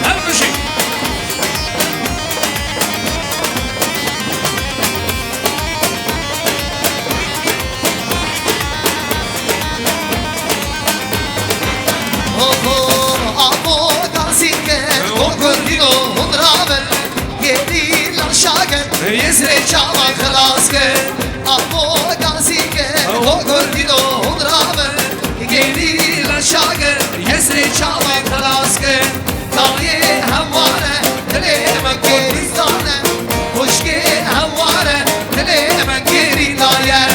هر بشی آبو گازیکه او کردینو هنرابر گیری لرشاگر یزره چاوا خلاص کر آبو گازیکه او کردینو هنرابر گیری لرشاگر یزره چاوا خلاص کر دایه همواره دل من کردستانه خوشگی همواره دل من گیری لایه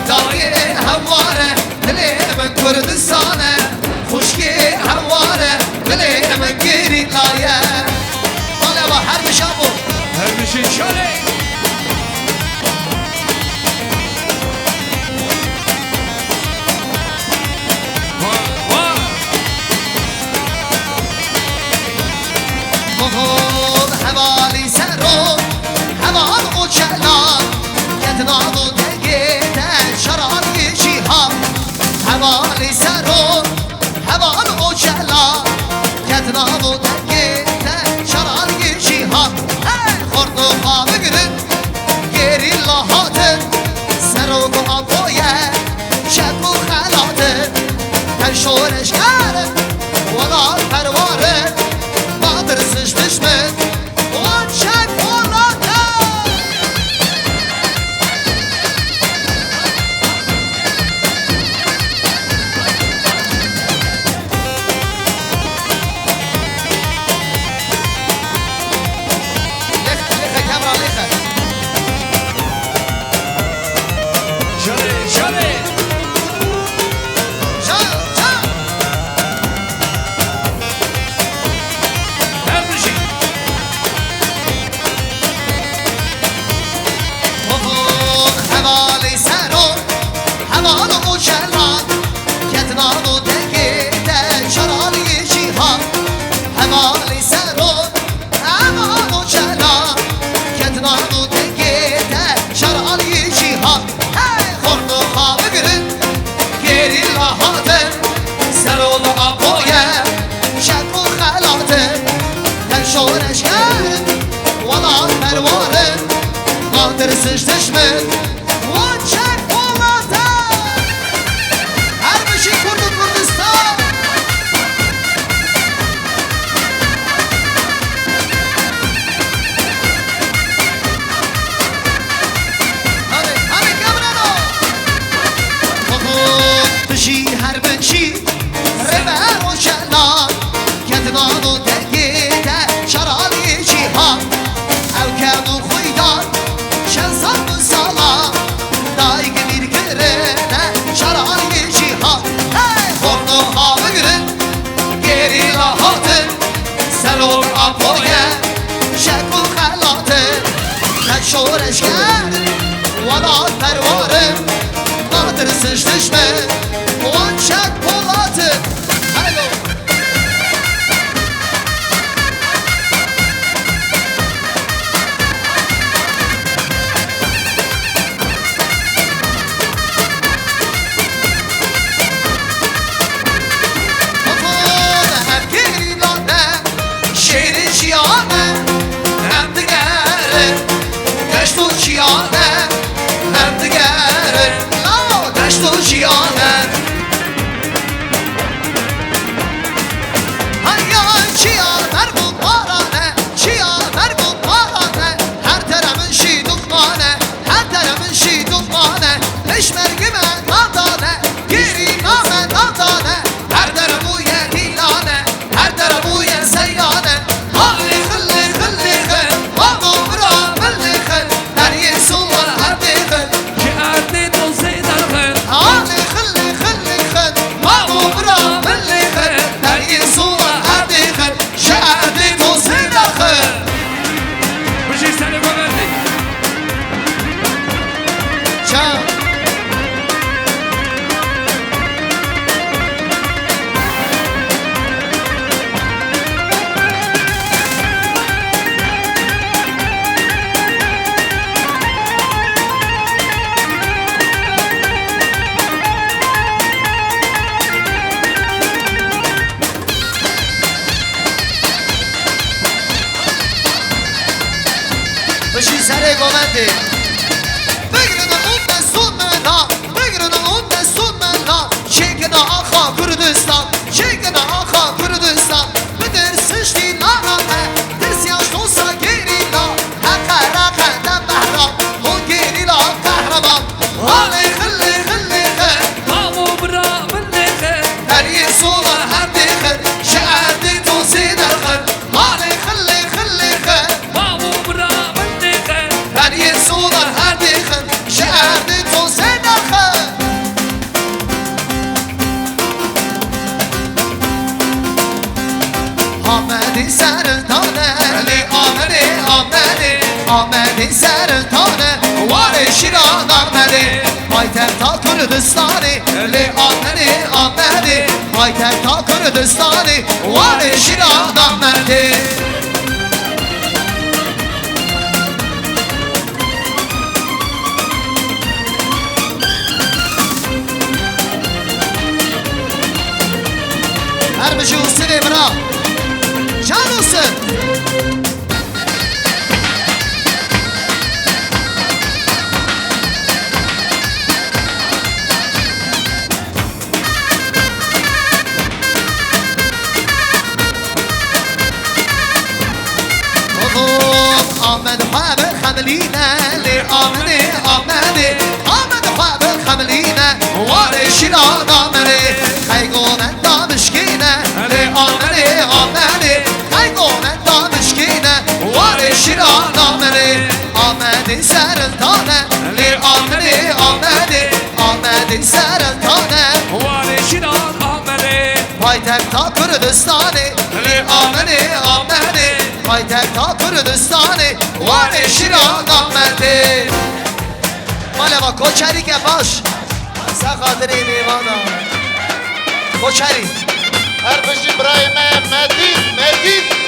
دایه همواره دل من کردستانه خوشگی همواره دل من گیری لایه حالا با هر بشامو هر بشی شاله مهون حوالی سرو حوال و جلال کتنام و تگیده شرانی جیهان حوالی سرو حوال و جلال کتنام و تگیده شرانی جیهان خورد و خواب گرن گیری لاحاتن سرو و آبویه شب و خلاتن تن شورش کرن ولال پرواره Badır sıçmış mı? Uçak oladı. Lehe kamera lehe. şöyle şöyle Çal çal. her bişi Mufun hevali serun Hevalı o cellan Ketnanu tekide şarali cihan Hevali serun Hevalı o cellan Ketnanu tekide şarali cihan Kornu havı gülün Geri lahatın Serulu aboye Şekru halatın Tel şoreşken Valla pervarın Badır sıçtış mı? Uçak oladı. Her bir şey kurdu Kurdistan. Hadi kamerano. Bişi her bir şey Rebe o şelan Kendinanu tekide Şarali cihan Ev kenu kuyda شورشگر ولا پروارم نادر سشتشمه وان شک پولاتم هلو Kurdistani, le ameni ameni, paytexta Kurdistani, vali şiran ameni. Her bir şey olsun Emrah, can olsun. آمد خواب خملینه لی آمنه آمنه آمد خواب خملینه واره شیران آمنه خیگومن دامشکینه لی آمنه آمنه خیگومن دامشکینه واره شیران آمنه آمدی سرطانه لی آمنه آمنه آمدی سرطانه واره شیران آمنه پایتختا کردستانه لی آمنه آمنه پایتختا کردستانه واره شیران آمده ماله با کوچری که باش سخاطری میوانا کوچری هر بشی برای مدید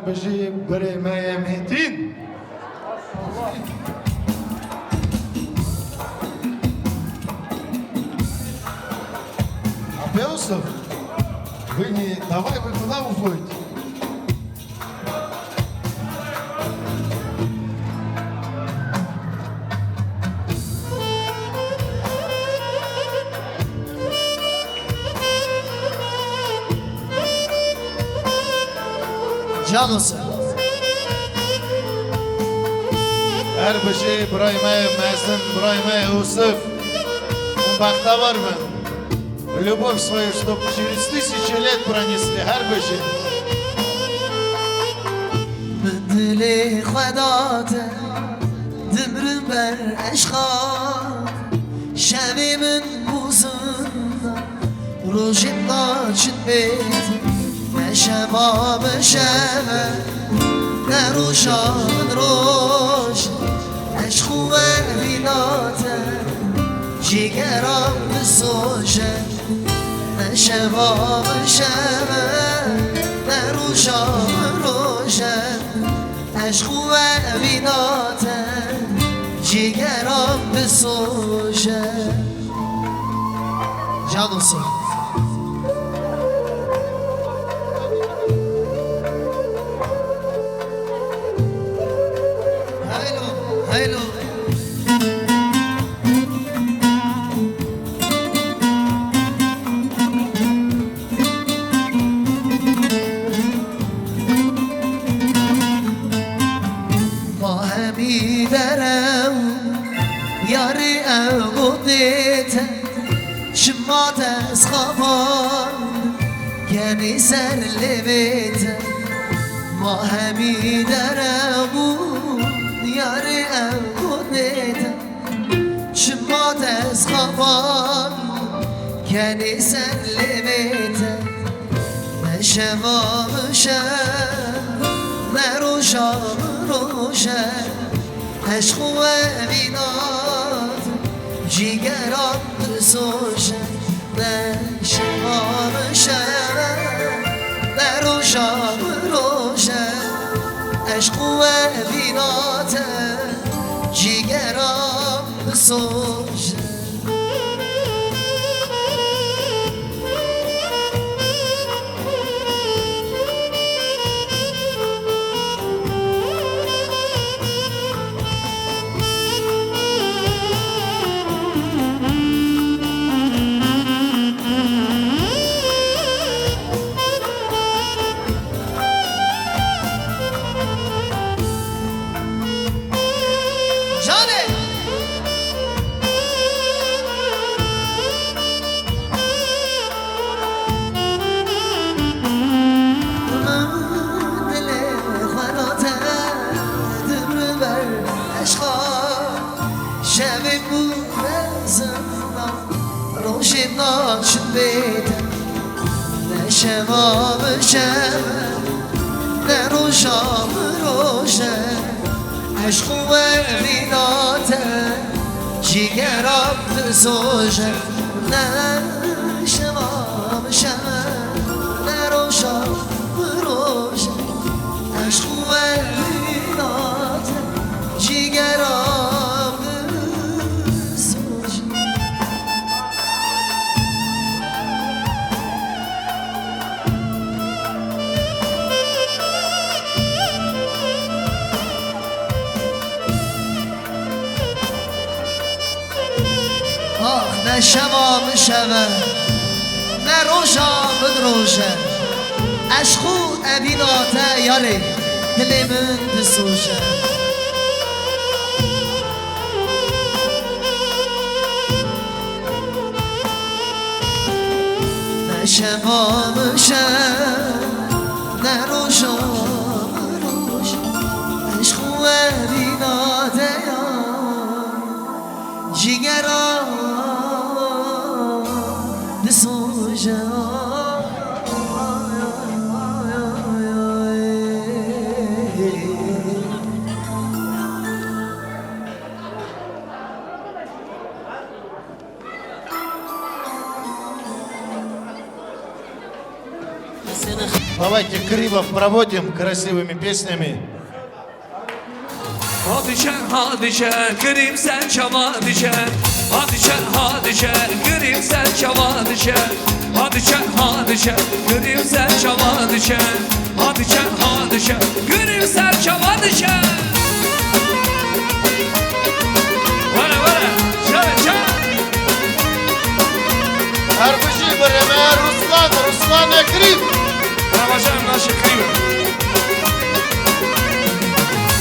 بجی بری مایم هتین Йосиф, давай ви куди уходите? Canısı. Her bir şey İbrahim'e mezun, İbrahim'e Yusuf. Он бахта var mı? Любовь свою, чтобы через тысячи лет пронесли, her bir şey. Dili xedate Dümrüm ber eşkat Şevimin buzunda Rojimda çin beyt Ne şeva be şeve Ne rojamın roj Eşku ve vinate Cigeram be soje Ne şeva be şeve Ne rojamın roje عشق و بینات جگرم بسوشه جانوسو هیلو هیلو یاری اغودیت شمات از خوابان یعنی سر لبیت ما همی درمون یاری اغودیت شمات از خوابان یعنی سر لبیت نشوا مشم نروشم روشم عشق و بینات جیگران سوشن نشمام شم نروشم روشن عشق و بینات جیگران سوشن ناشد بیتم نشمام شم نروشام روشم عشق و بیناتم جیگرم دسوشم نشمام شم نروشام روشم عشق و بیناتم جیگرم دسوشم نه شبا بشوه نه روشا بدروشه عشقو ابیناته یاری دل من بسوشه نه شبا بشه نه روشا بدروشه عشقو ابیناته جگران سنخ Давайте криво проводим красивыми песнями. Hadi şen, grim sen çama dişen. Hadi şen, grim sen çama dişen. Hadi şen, grim sen çama dişen. Hadi şen, grim sen çama dişen. Vara, çare. Арбажи береме Руслан Крив. Ramazan naşı kıyım.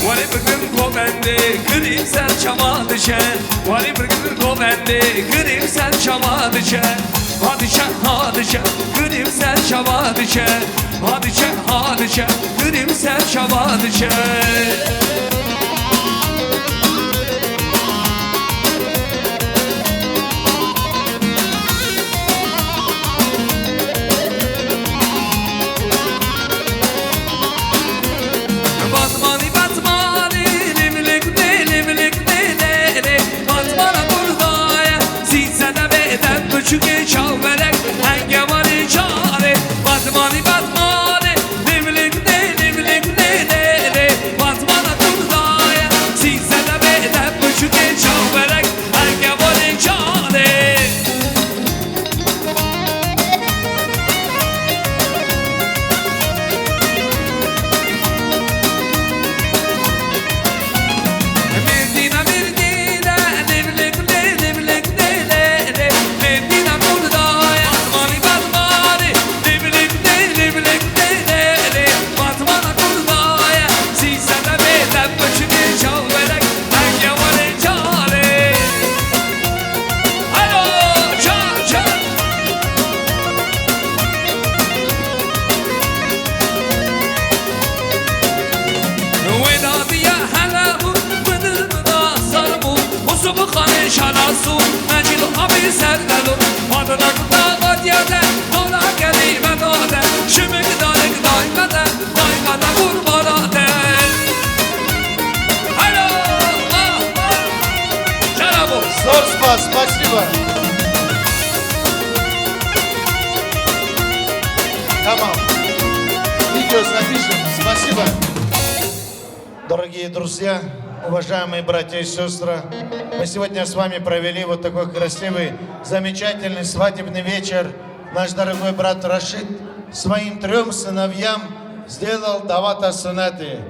Vali bir gün kovende, grim sen çama dişen. Vali bir gün kovende, grim sen çama dişen. Hadi şen, grim sen çama dişen. Hadi şen, grim sen çama dişen. Batmani, limlik de, Batmana buradaya, sizse de beden küçük çavverek, hengamani çare. Batmani, limlik de, Batmana buradaya, sizse de beden küçük çavverek, hengamani çare. شناسو مجید آبی سردلو مادرک داغت یاده دولا کلمه داده شمک دارک دایمده قرباناته Alo Şarabı Спасибо. Tamam. Видео запишем. Спасибо. Дорогие друзья, уважаемые братья и сестры, мы сегодня с вами провели вот такой красивый, замечательный свадебный вечер. Наш дорогой брат Рашид своим 3 сыновьям сделал давата сунаты.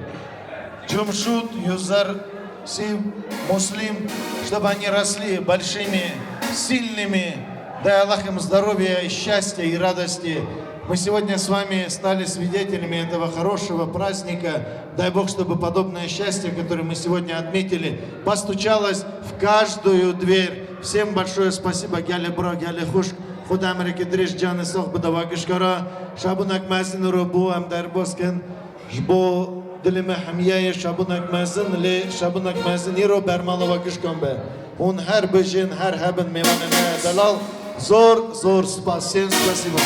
Джумшут, Юзар, Сим, Муслим, чтобы они росли большими, сильными. Дай Аллах им здоровья и счастья и радости. Мы сегодня с вами стали свидетелями этого хорошего праздника. Дай Бог, чтобы подобное счастье, которое мы сегодня отметили, постучалось в каждую дверь. Всем большое спасибо. Гяли бро, гяли хуш. Худа Америки дриж джаны сох бадавагишкара. Шабунак мазин рубу амдарбоскен. Жбо дилиме хамияе шабунак мазин ли шабунак мазин иро бермалавагишканбе. Он her bejin, her haben meyvanene dalal. Zor, spasibo.